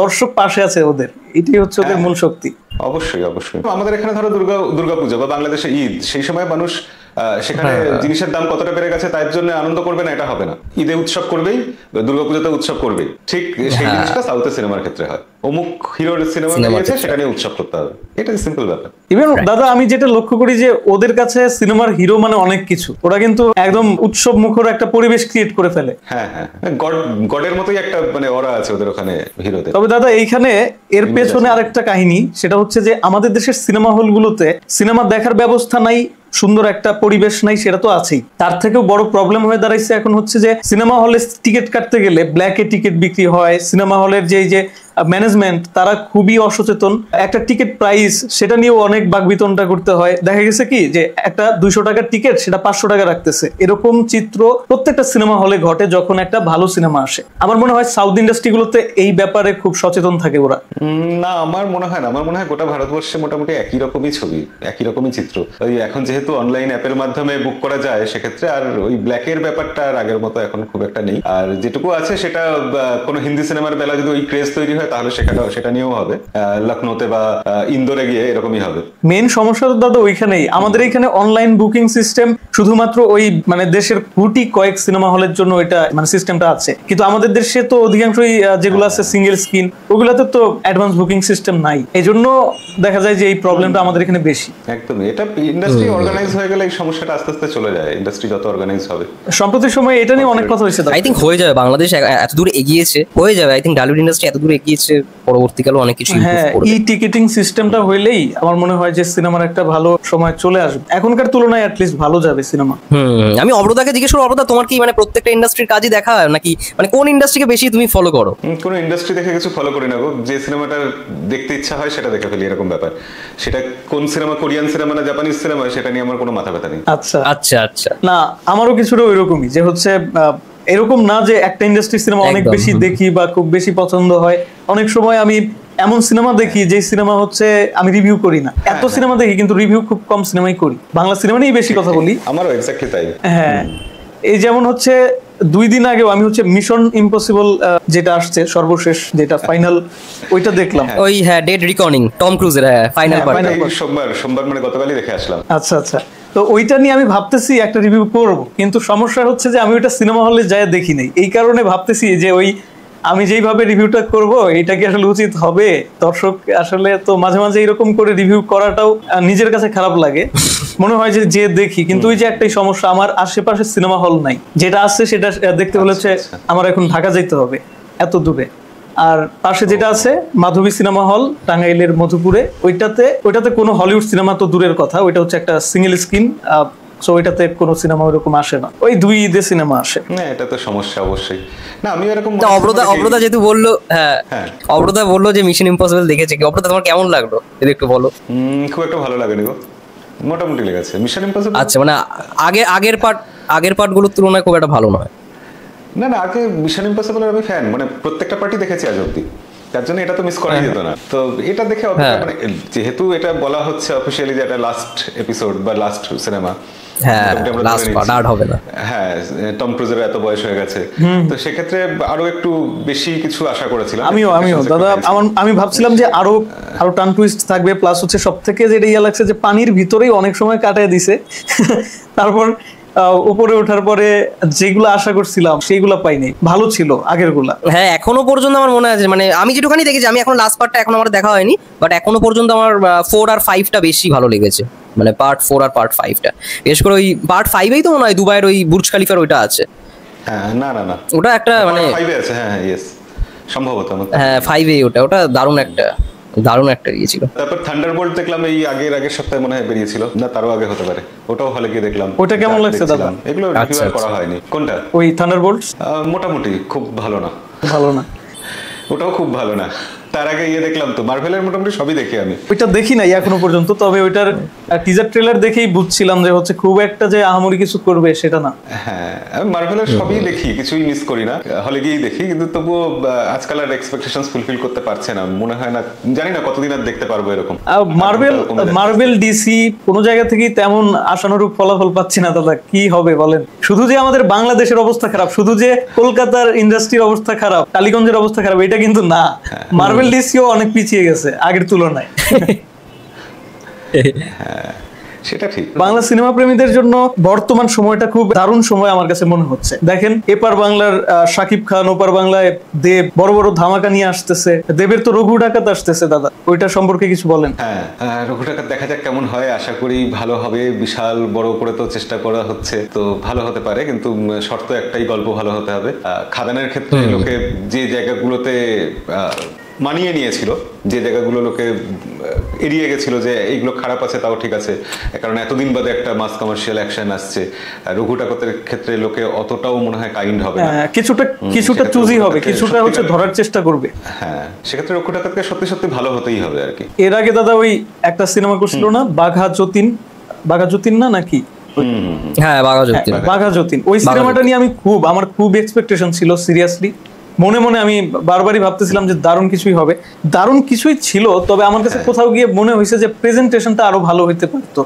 দর্শক পাশে আছে ওদের, এটাই হচ্ছে ওদের মূল শক্তি। অবশ্যই অবশ্যই। আমাদের এখানে ধরো দুর্গাপূজা বা বাংলাদেশে ঈদ, সেই সময় মানুষ সেখানে জিনিসের দাম কতটা বেড়ে গেছে তার জন্য আনন্দ করবে না, এটা হবে না। ঈদে উৎসব করবেই, দুর্গাপূজাতে উৎসব করবেই, ঠিক সেই জিনিসটা সাউথে সিনেমার ক্ষেত্রে হয়। অমুক হিরোর সিনেমা বেরিয়েছে, সেটা নিয়ে উৎসব করতে হবে, এটাই সিম্পল ব্যাপার। ইভেন দাদা আমি যেটা লক্ষ্য করি যে ওদের কাছে সিনেমার হিরো মানে অনেক কিছু, ওরা কিন্তু একদম উৎসব মুখর একটা পরিবেশ ক্রিয়েট করে ফেলে। হ্যাঁ হ্যাঁ, গডের মতোই একটা মানে ওরা আছে ওদের ওখানে হিরোদের। তবে দাদা এইখানে এর পেছনে আরেকটা কাহিনী, সেটা হচ্ছে যে আমাদের দেশের সিনেমা হলগুলোতে সিনেমা দেখার ব্যবস্থা নাই, সুন্দর একটা পরিবেশ নাই, সেটা তো আছেই। তার থেকেও বড় প্রবলেম হয়ে দাঁড়াইছে এখন হচ্ছে যে সিনেমা হলে টিকিট কাটতে গেলে ব্ল্যাকে টিকিট বিক্রি হয়। সিনেমা হলের যে ম্যানেজমেন্ট তারা খুবই অসচেতন। একটা টিকিট প্রাইস সেটা নিয়েও অনেক বাকবিতণ্ডা করতে হয়। দেখা গেছে কি যে একটা 200 টাকার টিকিট সেটা 500 টাকা রাখতেছে। এরকম চিত্র প্রত্যেকটা সিনেমা হলে ঘটে যখন একটা ভালো সিনেমা আসে। আমার মনে হয় সাউথ ইন্ডাস্ট্রিগুলোতে এই ব্যাপারে খুব সচেতন থাকে ওরা। না, আমার মনে হয় না। আমার মনে হয় গোটা ভারতবর্ষে মোটামুটি একই রকমই ছবি, একই রকমই চিত্র। ওই এখন যেহেতু অনলাইন অ্যাপের মাধ্যমে বুক করা যায়, সেক্ষেত্রে আর ওই ব্ল্যাকের ব্যাপারটা আর আগের মতো এখন খুব একটা নেই। আর যেটুকু আছে সেটা কোনো হিন্দি সিনেমার বেলা যদি ওই ক্রেজ তৈরি হয়, তাহলে সেটা নিয়েও হবে। লখনৌতে বা ইন্দোরে গিয়ে এরকমই হবে। মেইন সমস্যা তো দাদা ওইখানেই। আমাদের এখানে অনলাইন বুকিং সিস্টেম শুধুমাত্র ওই মানে দেশের গুটি কয়েক সিনেমা হলের জন্য এটা মানে সিস্টেমটা আছে, কিন্তু আমাদের দেশে তো অধিকাংশই যেগুলো আছে সিঙ্গেল স্ক্রিন, ওগুলাতে তো অ্যাডভান্স বুকিং সিস্টেম নাই। এই জন্য দেখা যায় যে এই প্রবলেমটা আমাদের এখানে বেশি। একদমই, এটা ইন্ডাস্ট্রি অর্গানাইজ হয়ে গেলে এই সমস্যাটা আস্তে আস্তে চলে যায়। ইন্ডাস্ট্রি যত অর্গানাইজ হবে। সম্প্রতি সময় এটা নিয়ে অনেক কথা হয়েছে। আই থিঙ্ক হয়ে যাবে, বাংলাদেশ এত দূর এগিয়েছে, হয়ে যাবে। আই থিঙ্ক ডালিউড ইন্ডাস্ট্রি এত দূর এগিয়েছে, পরবর্তীকালে অনেক কিছু ইমপ্রুভ করবে। ই টিকিটিং সিস্টেমটা হইলেই আমার মনে হয় যে সিনেমার একটা ভালো সময় চলে আসবে। এখনকার তুলনায় অ্যাট লিস্ট ভালো যাবে সিনেমা। আমি অব্রতাকে জিজ্ঞেস করব, অব্রতা তোমার কি মানে প্রত্যেকটা ইন্ডাস্ট্রির কাজই দেখা হয় নাকি, মানে কোন ইন্ডাস্ট্রিকে বেশি তুমি ফলো করো? কোন ইন্ডাস্ট্রি দেখে কিছু ফলো করি না গো। যে সিনেমাটা দেখতে ইচ্ছা হয় সেটা দেখে ফেলি, এরকম ব্যাপার। সেটা কোন সিনেমা, কোরিয়ান সিনেমা না জাপানিজ সিনেমা, সেটা নিয়ে আমার কোনো মাথা ব্যথা নেই। আচ্ছা আচ্ছা আচ্ছা। না, আমারও কিছুটা ওইরকমই, যে হচ্ছে এরকম না যে একটা ইন্ডাস্ট্রি সিনেমা অনেক বেশি দেখি বা খুব বেশি পছন্দ হয়। অনেক সময় আমি এমন সিনেমা দেখি যে সিনেমা হচ্ছে আমি রিভিউ করি না। এত সিনেমা দেখি কিন্তু রিভিউ খুব কম সিনেমাই করি। বাংলা সিনেমা নিয়েই বেশি কথা বলি। আমারও এক্স্যাক্টলি তাই। হ্যাঁ, এই যেমন হচ্ছে 2 দিন আগেও আমি হচ্ছে মিশন ইম্পসিবল যেটা আসছে সর্বশেষ, যেটা ফাইনাল, ওইটা দেখলাম। ওই হ্যাঁ, ডেড রিকনিং, টম ক্রুজের ফাইনাল পার্ট। সোমবার মানে গতকালই দেখে আসলাম। আচ্ছা আচ্ছা। তো ওইটা নিয়ে আমি ভাবতেছি একটা রিভিউ করব, কিন্তু সমস্যা হচ্ছে যে আমি ওইটা সিনেমা হলে যায় দেখি নাই। এই কারণে ভাবতেছি যে ওই আমি যেইভাবে রিভিউটা করব এটা কি আসলে উচিত হবে? দর্শক আসলে তো মাঝে মাঝে এরকম করে রিভিউ করাটাও নিজের কাছে খারাপ লাগে। মনে হয় যে দেখি, কিন্তু ওই যে একটাই সমস্যা, আমার আশেপাশে সিনেমা হল নাই। যেটা আছে সেটা দেখতে হলে হচ্ছে আমার এখন ঢাকা যেতে হবে, এত দূরে। আর পাশে যেটা আছে মাধবী সিনেমা হল টাঙ্গাইলের মধুপুরে, ওইটাতে কোনো হলিউড সিনেমা তো দূরের কথা, ওইটা হচ্ছে একটা সিঙ্গেল স্ক্রিন। সো ওইটাতে কোনো সিনেমা ওইরকম আসে না, ওই 2 ঈদে সিনেমা আসে। না, এটা তো সমস্যা অবশ্যই। না, আমি এরকম অব্রতা যেহেতু বললো, হ্যাঁ অব্রতা বললো যে মিশন ইম্পসিবল দেখেছে। কি অব্রতা, তোমার কেমন লাগলো যদি একটু বলো? খুব একটা ভালো লাগেনি গো, মোটামুটি লেগেছে মিশন ইম্পসিবল। আচ্ছা, মানে আগের পার্টগুলোর তুলনায় খুব একটা ভালো নয়। না, আগে মিশন ইম্পসিবলের আমি ফ্যান, মানে প্রত্যেকটা পার্টি দেখেছি আজ অব্দি, তার জন্য এটা তো মিস করাই যেত না। তো এটা দেখে মানে যেহেতু এটা বলা হচ্ছে অফিসিয়ালি যে এটা লাস্ট এপিসোড বা লাস্ট সিনেমা, হ্যাঁ লাস্ট পার্ট আর হবে না। হ্যাঁ, টম ক্রুজের এত বয়স হয়ে গেছে, তো সেক্ষেত্রে আরো একটু বেশি কিছু আশা করেছিলাম। আমিও দাদা, আমি ভাবছিলাম যে আরো টার্ন টুইস্ট থাকবে। প্লাস হচ্ছে সব থেকে যেটা ইয়া লাগছে যে পানির ভিতরেই অনেক সময় কাটায় দিছে। তারপর উপরে ওঠার পরে যেগুলো আশা করছিলাম সেইগুলো পাইনি, ভালো ছিল আগের গুলা। হ্যাঁ, এখনো পর্যন্ত আমার মনে আছে, মানে আমি যেটুখানি দেখেছি, আমি এখন লাস্ট পার্টটা এখন আমার দেখা হয়নি, বাট এখনো পর্যন্ত আমার 4 আর 5টা বেশি ভালো লেগেছে। মানে পার্ট 4 আর পার্ট 5টা, বিশেষ করে ওই পার্ট 5এই তো মনে হয় দুবাইয়ের ওই বুর্জ খালিফার ওইটা আছে। হ্যাঁ, না, ওটা একটা মানে 5 এ আছে। হ্যাঁ, ইয়েস, সম্ভবত আমার। হ্যাঁ 5A ওটা দারুণ একটা ইয়ে ছিল। তারপর থান্ডারবোল্ট দেখলাম এই আগের সপ্তাহে মনে হয় বেরিয়েছিল, না তারও আগে হতে পারে, ওটাও হলে গিয়ে দেখলাম। ওটা কেমন লাগছে দাদা? এগুলো রিভিউ করা হয়নি। কোনটা? ওই থান্ডারবোল্ট মোটামুটি, খুব ভালো না। ভালো না? ওটাও খুব ভালো না। তার আগে দেখলাম তো মার্ভেলের মোটামুটি সবই দেখি আমি। ওইটা দেখি নাই এখনো পর্যন্ত, তবে ওইটার টিজার ট্রেলার দেখেই বুঝছিলাম যে হচ্ছে খুব একটা যে আহামরি কিছু করবে সেটা না। হ্যাঁ, আমি মার্ভেলের সবই দেখি, কিছুই মিস করি না, হলে গিয়েই দেখি, কিন্তু তবুও আজকাল আর এক্সপেকটেশনস ফুলফিল করতে পারছে না, মনে হয় না, জানি না কতদিন আর দেখতে পারবো এরকম। মার্ভেল ডিসি কোনো জায়গা থেকেই তেমন আশানুরূপ ফলাফল পাচ্ছি না দাদা, কি হবে বলেন? শুধু যে আমাদের বাংলাদেশের অবস্থা খারাপ, শুধু যে কলকাতার ইন্ডাস্ট্রির অবস্থা খারাপ, টালিগঞ্জের অবস্থা খারাপ, এটা কিন্তু না। মার্ভেল ডিসিও অনেক পিছিয়ে গেছে আগের তুলনায়। সেটা ঠিক। বাংলা সিনেমা প্রেমীদের জন্য বর্তমান সময়টা খুব দারুণ সময় আমার কাছে মনে হচ্ছে। দেখেন, এপার বাংলার শাকিব খান, ওপার বাংলায় দেব বড় বড় ধামাকা নিয়ে আসতেছে। দেবের তো রঘু ডাকাত আসতেছে দাদা, ওইটা সম্পর্কে কিছু বলেন। হ্যাঁ, রঘু ডাকাত দেখা যাক কেমন হয়, আশা করি ভালো হবে। বিশাল বড় করে তো চেষ্টা করা হচ্ছে, তো ভালো হতে পারে, কিন্তু শর্ত একটাই, গল্প ভালো হতে হবে। খাদানের ক্ষেত্রে লোকে যে জায়গাগুলোতে মানিয়ে নিয়েছিল, যে জায়গাগুলো লোকে এড়িয়ে গেছিল যে এইগুলো খারাপ আছে তাও ঠিক আছে, কারণ এতদিন বাদে একটা মাস কমার্শিয়াল অ্যাকশন আসছে, রঘু ডাকাতের ক্ষেত্রে লোকে অতটাও মনে হয় কাইন্ড হবে না, কিছুটা চুজি হবে, কিছুটা হচ্ছে ধরার চেষ্টা করবে। হ্যাঁ, সেক্ষেত্রে রঘু ডাকাতকে সত্যি সত্যি ভালো হতেই হবে আর কি। এর আগে দাদা ওই একটা সিনেমা করছিল না, বাঘা যতীন না নাকি? হ্যাঁ, বাঘা যতীন। ওই সিনেমাটা নিয়ে আমার খুব এক্সপেকটেশন ছিল, সিরিয়াসলি মনে মনে আমি বারবারই ভাবতেছিলাম যে দারুণ কিছুই হবে। দারুণ কিছুই ছিল, তবে আমার কাছে কোথাও গিয়ে মনে হয়েছে যে প্রেজেন্টেশনটা আরো ভালো হইতে পারতো,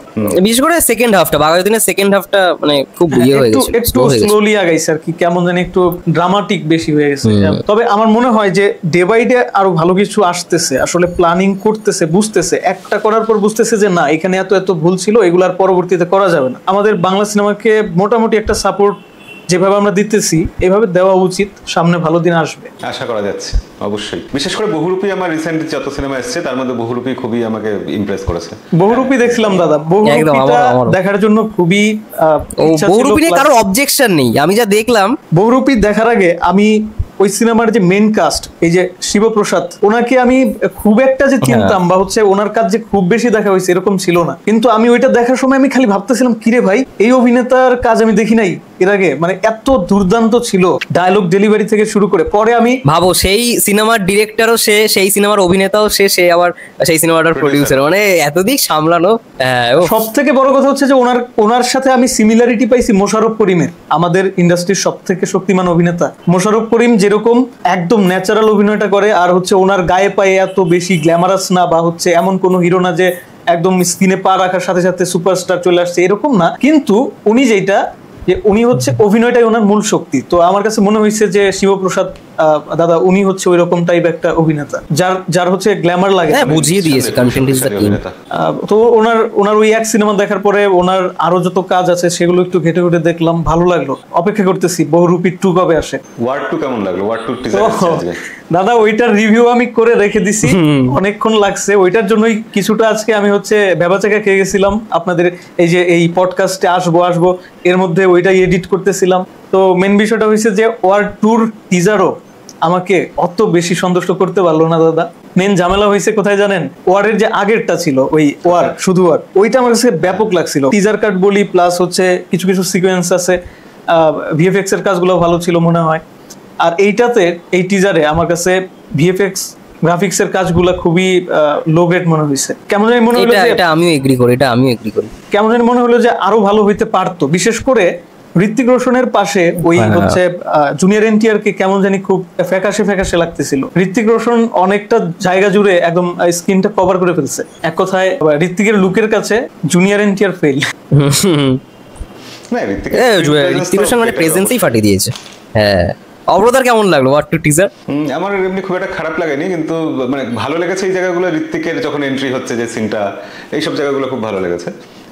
বিশেষ করে সেকেন্ড হাফটা, বাঘাযতীনের সেকেন্ড হাফটা মানে খুব ইয়ে হয়ে গেছে, একটু স্লোলি আগাইছে আর কি, কেমন জানি একটু ড্রামাটিক বেশি হয়ে গেছে। তবে আমার মনে হয় যে ডে বাই ডে আরো ভালো কিছু আসতেছে, আসলে প্ল্যানিং করতেছে, বুঝতেছে, একটা করার পর বুঝতেছে যে না, এখানে এত ভুল ছিল, এগুলার পরবর্তীতে করা যাবে না। আমাদের বাংলা সিনেমাকে মোটামুটি একটা সাপোর্ট যেভাবে আমরা দিতেছি এভাবে দেওয়া উচিত, সামনে ভালো দিন আসবে আশা করা যাচ্ছে অবশ্যই। বিশেষ করে বহুরূপী, আমার রিসেন্ট যত সিনেমা এসেছে তার মধ্যে বহুরূপী খুবই আমাকে ইমপ্রেস করেছে। বহুরূপী দেখছিলাম দাদা, বহুরূপীটা দেখার জন্য খুবই ইচ্ছা ছিল। বহুরূপী নিয়ে কারো অবজেকশন নেই, আমি যা দেখলাম বহুরূপী দেখার আগে আমি ওই সিনেমার যে মেইন কাস্ট, এই যে শিবপ্রসাদ, ওনাকে আমি খুব একটা যে চিনতাম বা হচ্ছে ওনার কাজ যে খুব বেশি দেখা হয়েছে এরকম ছিল না, কিন্তু আমি ওইটা দেখার সময় আমি খালি ভাবতেছিলাম, কিরে ভাই, এই অভিনেতার কাজ আমি দেখি নাই এর আগে, মানে এত দুর্দান্ত ছিল, ডায়লগ ডেলিভারি থেকে শুরু করে। পরে আমি ভাবো সেই সিনেমার ডিরেক্টরও সে, সেই সিনেমার অভিনেতাও সে আবার সেই সিনেমাটার প্রডিউসার, মানে এতদিক সামলানো। সব থেকে বড় কথা হচ্ছে যে ওনার সাথে আমি সিমিলারিটি পাইছি মোশাররফ করিমের, আমাদের ইন্ডাস্ট্রির সব থেকে শক্তিমান অভিনেতা মোশাররফ করিম যেরকম একদম ন্যাচারাল অভিনয়টা করে, আর হচ্ছে ওনার গায়ে পায়ে এত বেশি গ্ল্যামারাস না, বা হচ্ছে এমন কোনো হিরো না যে একদম স্ক্রিনে পা রাখার সাথে সাথে সুপারস্টার চলে আসছে, এরকম না, কিন্তু উনি যেটা যে উনি হচ্ছে অভিনয়টাই ওনার মূল শক্তি। তো আমার কাছে মনে হয়েছে যে শিবপ্রসাদ দাদা উনি হচ্ছে ওই রকম টাইপ একটা অভিনেতা, যার হচ্ছে গ্ল্যামার লাগে, বুঝিয়ে দিয়েছে কন্টেন্ট ইজ দ্য কিং। তো ওনার ওই এক সিনেমা দেখার পরে ওনার আরো যত কাজ আছে সেগুলো একটু ঘেটে ঘেটে দেখলাম, ভালো লাগলো। অপেক্ষা করতেছি বহুরূপী 2 কবে আসে। ওয়ার 2 কেমন লাগলো? ওয়ার 2 টিজার দাদা ওইটার রিভিউ আমি করে রেখে দিছি, অনেকক্ষণ লাগছে, ওইটার জন্যই কিছুটা আজকে আমি হচ্ছে ভেবাচাকা খেয়ে গেছিলাম। আপনাদের এই যে এই পডকাস্টে আসবো এর মধ্যে ওইটাই এডিট করতেছিলাম। তো মেন বিষয়টা হয়েছে যে ওয়ার 2 টিজারও আমাকে অত বেশি সন্তুষ্ট করতে পারলো না দাদা। মেন ঝামেলা হয়েছে কোথায় জানেন? ওয়ারের যে আগেরটা ছিল, ওই ওয়ার শুধু ওয়ার, ওইটা আমার কাছে ব্যাপক লাগছিল। টিজার কাট বলি, প্লাস হচ্ছে কিছু সিকোয়েন্স আছে, ভিএফএক্স এর কাজগুলো ভালো ছিল মনে হয়। আর এইটাতে, এই টিজারে আমার কাছে ভিএফএক্স গ্রাফিক্স এর কাজগুলো খুবই লো গ্রেড মনে হয়েছে। কেমন জানি মনে হলো যে, এটা আমিও এগ্রি করি, কেমন জানি মনে হলো যে আরো ভালো হইতে পারতো। বিশেষ করে ঋত্বিক রোশনের পাশে ওই হচ্ছে জুনিয়র এনটিআর কে কেমন জানি খুব ফ্যাকাশে লাগতেছিল। ঋত্বিক রোশন অনেকটা জায়গা জুড়ে একদম স্ক্রিনটা কভার করে ফেলছে। এক কথায় ঋত্বিকের লুকের কাছে জুনিয়র এনটিআর ফেল। ঋত্বিক রোশন মানে প্রেজেন্সই ফাটিয়ে দিয়েছে। হ্যাঁ, অবরোধার কেমন লাগলো ওয়ার 2 টিজার? আমার এমনি খুব একটা খারাপ লাগেনি, কিন্তু মানে ভালো লেগেছে এই জায়গাগুলো, ঋত্বিকের যখন এন্ট্রি হচ্ছে যে সিনটা, এইসব জায়গাগুলো খুব ভালো লেগেছে।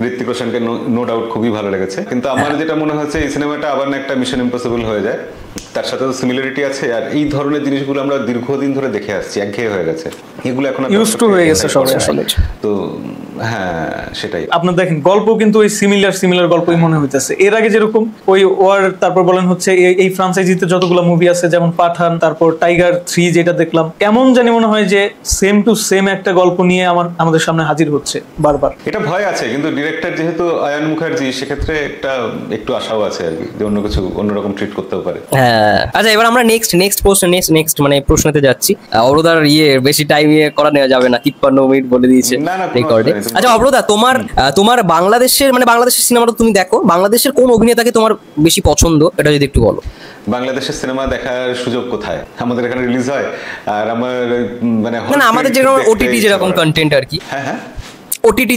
ঋত্বিক রোশনকে নো ডাউট খুবই ভালো লেগেছে, কিন্তু আমার যেটা মনে হচ্ছে এই সিনেমাটা আবার না একটা মিশন ইম্পসিবল হয়ে যায়। তার সাথে তো সিমিলারিটি আছে, আর এই ধরনের জিনিসগুলো আমরা দীর্ঘদিন ধরে দেখে আসছি, একঘেয়ে হয়ে গেছে এগুলো, এখন Used to হয়ে গেছে সবাই আসলে। তো হ্যাঁ সেটাই। আপনার দেখেন গল্প কিন্তু ওই সিমিলার গল্পই মনে হইতেছে। এর আগে যেরকম ওই ওয়ার, তারপর বলেন হচ্ছে এই ফ্রাঞ্চাইজিতে যতগুলো মুভি আছে যেমন পাঠান, তারপর টাইগার 3 যেটা দেখলাম, কেমন জানি মনে হয় যে সেম টু সেম একটা গল্প নিয়ে আমাদের সামনে হাজির হচ্ছে বারবার। এটা ভয় আছে, কিন্তু ডিরেক্টর যেহেতু আয়ান মুখার্জি, সেক্ষেত্রে একটু আশাও আছে আর কি, যে অন্য কিছু অন্যরকম ট্রিট করতেও পারে। হ্যাঁ আচ্ছা, এবার আমরা নেক্সট মানে প্রশ্নতে যাচ্ছি। অবরোধার বেশি টাইম করা নেওয়া যাবে না, 53 মিনিট বলে দিয়েছে না, কোনো রেকর্ডে। অসুবিধা নেই। আচ্ছা অবরোধা, তোমার বাংলাদেশের সিনেমা তো তুমি দেখো, বাংলাদেশের কোন অভিনেতাকে তোমার বেশি পছন্দ, এটা যদি একটু বলো। বাংলাদেশের সিনেমা দেখার সুযোগ কোথায়? আমাদের এখানে রিলিজ হয়, আর আমার মানে না আমাদের যেরকম ওটিটি যেরকম কন্টেন্ট আর কি, হ্যাঁ ওটিটি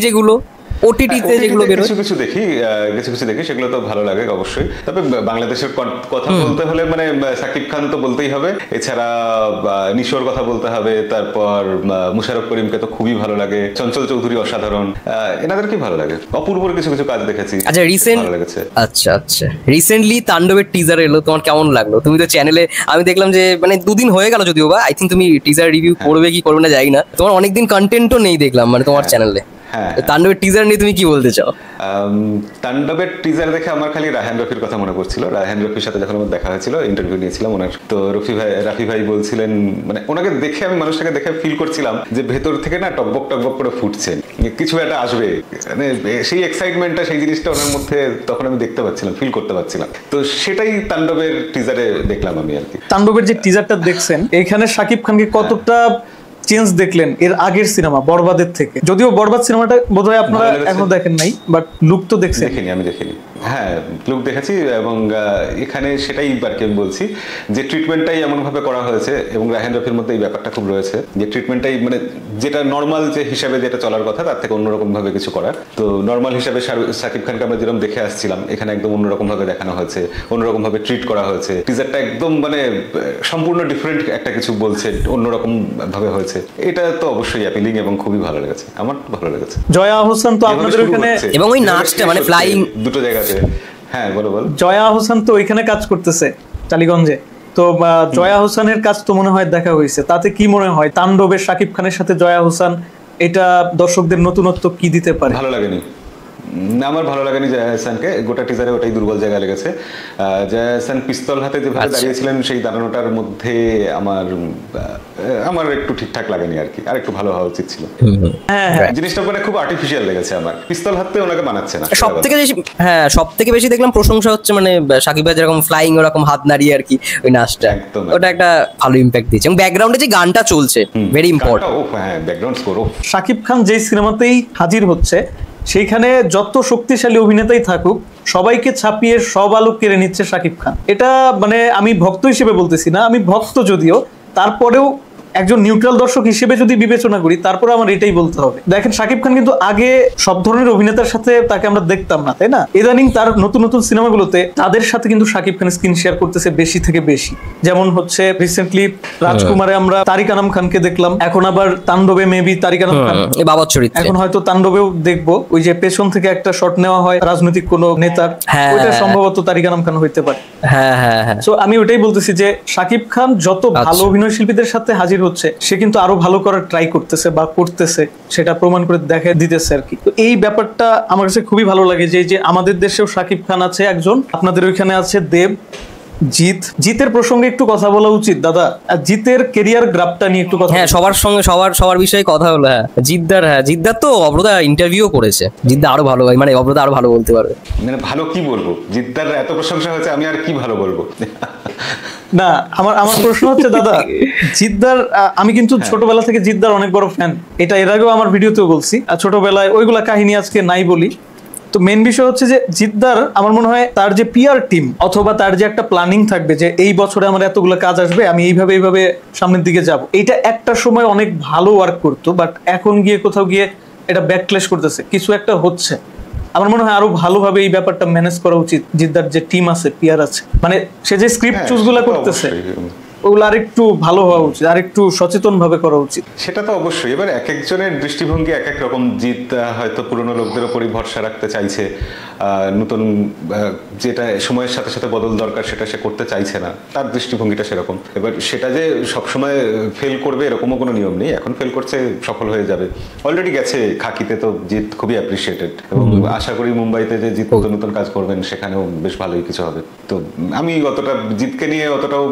ওটিটিতে যেগুলো বেরোয় কিছু দেখি, সেগুলো তো ভালো লাগে অবশ্যই। তবে বাংলাদেশের কথা বলতে হলে মানে সাকিব খান তো বলতেই হবে, এছাড়া নিশোর কথা বলতে হবে, তারপর মুশারফ করিমকে তো খুবই ভালো লাগে, চঞ্চল চৌধুরী অসাধারণ, এনাদেরকে ভালো লাগে। অপূর্বর কিছু কাজ দেখেছি, আচ্ছা ভালো লেগেছে। আচ্ছা রিসেন্টলি তাণ্ডবের টিজার এলো, তোমার কেমন লাগলো? তুমি তো চ্যানেলে, আমি দেখলাম যে মানে 2 দিন হয়ে গেল যদিও বা, আই থিঙ্ক তুমি টিজার রিভিউ করবে কি করবে না জানি না, তোমার অনেকদিন কন্টেন্টও নেই দেখলাম মানে তোমার চ্যানেলে। হ্যাঁ, তাণ্ডবের টিজার নিয়ে তুমি কি বলতে চাও? তাণ্ডবের টিজার দেখে আমার খালি রায়হান রফির কথা মনে পড়ছিল। রায়হান রফির সাথে যখন আমার দেখা হয়েছিল, ইন্টারভিউ নিয়েছিলাম ওনার, তো রাফি ভাই বলছিলেন, মানে ওনাকে দেখে আমি মানুষটাকে দেখে ফিল করছিলাম যে ভেতর থেকে না টকবক করে ফুটছে, কিছু একটা আসবে, মানে সেই এক্সাইটমেন্টটা, সেই জিনিসটা ওনার মধ্যে তখন আমি দেখতে পাচ্ছিলাম, ফিল করতে পারছিলাম। তো সেটাই তাণ্ডবের টিজারে দেখলাম আমি আর কি। তাণ্ডবের যে টিজারটা দেখছেন, এখানে শাকিব খানকে কতটা চেঞ্জ দেখলেন এর আগের সিনেমা বরবাদের থেকে? যদিও বরবাদ সিনেমাটা বোধহয় আপনারা এখনো দেখেন নাই, বাট লুক তো দেখছেন। আমি দেখিনি, হ্যাঁ লুক দেখেছি, এবং এখানে সেটাই আর কি আমি বলছি যে ট্রিটমেন্টটাই এমন ভাবে করা হয়েছে, এবং রায়হান রফির মধ্যে এই ব্যাপারটা খুব রয়েছে যে ট্রিটমেন্টটাই মানে যেটা নর্মাল যে হিসাবে যেটা চলার কথা তার থেকে অন্যরকম ভাবে কিছু করার। তো নর্মাল হিসাবে সাকিব খানকে আমরা যেরকম দেখে আসছিলাম, এখানে একদম অন্যরকম ভাবে দেখানো হয়েছে, অন্যরকম ভাবে ট্রিট করা হয়েছে। টিজারটা একদম মানে সম্পূর্ণ ডিফারেন্ট একটা কিছু বলছে, অন্যরকম ভাবে হয়েছে। এটা তো অবশ্যই অ্যাপিলিং এবং খুবই ভালো লেগেছে, আমার ভালো লেগেছে। জয়া হোসেন তো আপনাদের ওখানে, এবং ওই নাচটা মানে ফ্লাইং দুটো জায়গাতে, হ্যাঁ বলো। জয়া হোসেন তো ওইখানে কাজ করতেছে টালিগঞ্জে, তো জয়া হোসেনের কাজ তো মনে হয় দেখা হয়েছে। তাতে কি মনে হয় তাণ্ডবের শাকিব খানের সাথে জয়া হোসেন, এটা দর্শকদের নতুনত্ব কি দিতে পারে? ভালো লাগেনি না, আমার ভালো লাগেনি জয়া হাসানকে, গোটা টিজারে ওটাই দুর্বল জায়গা লেগেছে। জয়া হাসান পিস্তল হাতে যেভাবে দাঁড়িয়েছিলেন, সেই দাঁড়ানোটার মধ্যে আমার একটু ঠিকঠাক লাগেনি আর কি, আর একটু ভালো হওয়া উচিত ছিল। জিনিসটা মানে খুব আর্টিফিশিয়াল লেগেছে আমার, পিস্তল হাতে ওনাকে বানাচ্ছে না। সব থেকে বেশি দেখলাম প্রশংসা হচ্ছে মানে শাকিব ভাই যেরকম ফ্লাইং ওরকম হাত নাড়িয়ে আর কি, ওই নাচটা ওটা একটা ভালো ইম্প্যাক্ট দিয়েছে, এবং ব্যাকগ্রাউন্ডে যে গানটা চলছে ভেরি ইম্পর্টেন্ট। হ্যাঁ, ব্যাকগ্রাউন্ড স্কোর। শাকিব খান যেই সিনেমাতেই হাজির হচ্ছে, সেইখানে যত শক্তিশালী অভিনেতাই থাকুক, সবাইকে ছাপিয়ে সব আলো কেড়ে নিচ্ছে শাকিব খান। এটা মানে আমি ভক্ত হিসেবে বলতেছি না, আমি ভক্ত যদিও, তারপরেও একজন নিউট্রাল দর্শক হিসেবে যদি বিবেচনা করি, তারপরে আমার এটাই বলতে হবে। দেখেন শাকিব খান কিন্তু আগে সব ধরনের অভিনেতার সাথে তাকে আমরা দেখতাম না, তাই না? ইদানিং তার নতুন সিনেমাগুলোতে তাদের সাথে কিন্তু শাকিব খান স্ক্রিন শেয়ার করতেছে বেশি থেকে বেশি। যেমন হচ্ছে রিসেন্টলি রাজকুমারে আমরা তারিক আনাম খানকে দেখলাম, এখন আবার তাণ্ডবে মেবি তারিক আনাম খান বাবার চরিত্রে, এখন হয়তো তাণ্ডবেও দেখবো। ওই যে পেছন থেকে একটা শট নেওয়া হয় রাজনৈতিক কোনো নেতার, ওইটা সম্ভবত তারিক আনাম খান হইতে পারে। সো আমি ওইটাই বলতেছি যে শাকিব খান যত ভালো অভিনয় শিল্পীদের সাথে হাজির হচ্ছে, সে কিন্তু আরো ভালো করার ট্রাই করতেছে বা করতেছে, সেটা প্রমাণ করে দেখা দিতেছে আর কি। তো এই ব্যাপারটা আমার কাছে খুবই ভালো লাগে যে আমাদের দেশেও শাকিব খান আছে একজন, আপনাদের ওইখানে আছে দেব, জিতের প্রসঙ্গে একটু কথা বলা উচিত দাদা। জিতের ক্যারিয়ার গ্রাফটা নিয়ে একটু কথা। সবার সঙ্গে সবার বিষয়ে কথা হলো। জিদ্দার তো অবরোধা ইন্টারভিউ করেছে, জিদ্দা আরো ভালো, মানে অবরোধা আরো ভালো বলতে পারবে। মানে ভালো কি বলবো, জিদ্দার এত প্রশংসা হয়েছে, আমি আর কি ভালো বলবো। না, আমার প্রশ্ন হচ্ছে দাদা, জিদ্দার আমি কিন্তু ছোটবেলা থেকে জিদ্দার অনেক বড় ফ্যান, এটা এর আগেও আমার ভিডিওতেও বলছি। আর ছোটবেলায় ওইগুলা কাহিনী আজকে নাই বলি। তো মেন বিষয় হচ্ছে যে জিদ্দার আমার মনে হয় তার যে পিআর টিম অথবা তার যে একটা প্ল্যানিং থাকবে যে এই বছরে আমার এতগুলো কাজ আসবে, আমি এইভাবে সামনের দিকে যাব, এইটা একটা সময় অনেক ভালো ওয়ার্ক করতো, বাট এখন গিয়ে কোথাও গিয়ে এটা ব্যাকক্ল্যাশ করতেছে, কিছু একটা হচ্ছে। আমার মনে হয় আরো ভালোভাবে এই ব্যাপারটা ম্যানেজ করা উচিত। জিদ্দার যে টিম আছে, পিআর আছে, মানে সে যে স্ক্রিপ্ট চুজ গুলা করতেছে, ওগুলো আরেকটু ভালো হওয়া উচিত, আরেকটু সচেতন ভাবে করা উচিত। সেটা তো অবশ্যই। এবার এক একজনের দৃষ্টিভঙ্গি এক এক রকম। জিৎ হয়তো পুরনো লোকদের উপরই ভরসা রাখতে চাইছে, নতুন যেটা সময়ের সাথে সাথে বদল দরকার সেটা সে করতে চাইছে না, তার দৃষ্টিভঙ্গিটা সেরকম। এবার সেটা যে সবসময় ফেল করবে এরকমও কোনো নিয়ম নেই, এখন ফেল করছে সফল হয়ে যাবে। অলরেডি গেছে খাকিতে, তো জিৎ খুবই অ্যাপ্রিসিয়েটেড, এবং আশা করি মুম্বাইতে যে জিৎ নতুন নতুন কাজ করবেন সেখানেও বেশ ভালোই কিছু হবে। তো আমি অতটা জিৎকে নিয়ে অতটাও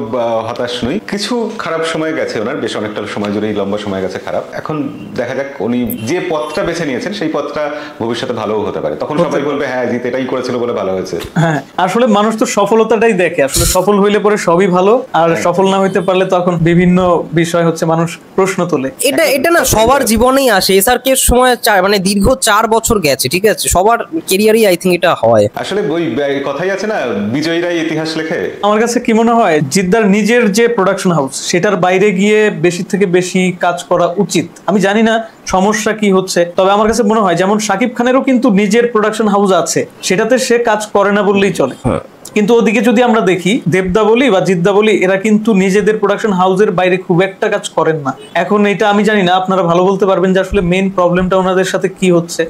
হতাশ নই। কিছু খারাপ সময় গেছে ওনার, বেশ অনেকটা সময় জুড়েই লম্বা সময় গেছে খারাপ। এখন দেখা যাক উনি যে পথটা বেছে নিয়েছেন সেই পথটা ভবিষ্যতে ভালোও হতে পারে, তখন সবাই বলবে হ্যাঁ জিৎ এটাই করেছিল বলে ভালো হয়েছে। হ্যাঁ, আসলে মানুষ তো সফলতাটাই দেখে, আসলে সফল হইলে পরে সবই ভালো, আর সফল না হইতে পারলে তখন বিভিন্ন বিষয় হচ্ছে মানুষ প্রশ্ন তোলে। এটা না সবার জীবনেই আসে। এসআরকে এর সময় মানে দীর্ঘ 4 বছর গেছে, ঠিক আছে, সবার কেরিয়ারই আই থিঙ্ক এটা হয়। আসলে ওই কথাই আছে না, বিজয়ীরাই ইতিহাস লেখে। আমার কাছে কি মনে হয়, জিদ্দার নিজের যে প্রোডাকশন হাউস সেটার বাইরে গিয়ে বেশি থেকে বেশি কাজ করা উচিত। আমি জানি না সমস্যা কি হচ্ছে, তবে আমার কাছে মনে হয় যেমন শাকিব খানেরও কিন্তু নিজের প্রোডাকশন হাউস আছে, সেটাতে সে কাজ করে না বললেই চলে। কিন্তু ওদিকে যদি আমরা দেখি, দেবদা বলি বা জিদ্দা বলি, এরা কিন্তু নিজেদের প্রোডাকশন হাউসের বাইরে খুব একটা কাজ করেন না। এখন এটা আমি জানি না, আপনারা ভালো বলতে পারবেন যে আসলে মেইন প্রবলেমটা ওনাদের সাথে কি হচ্ছে।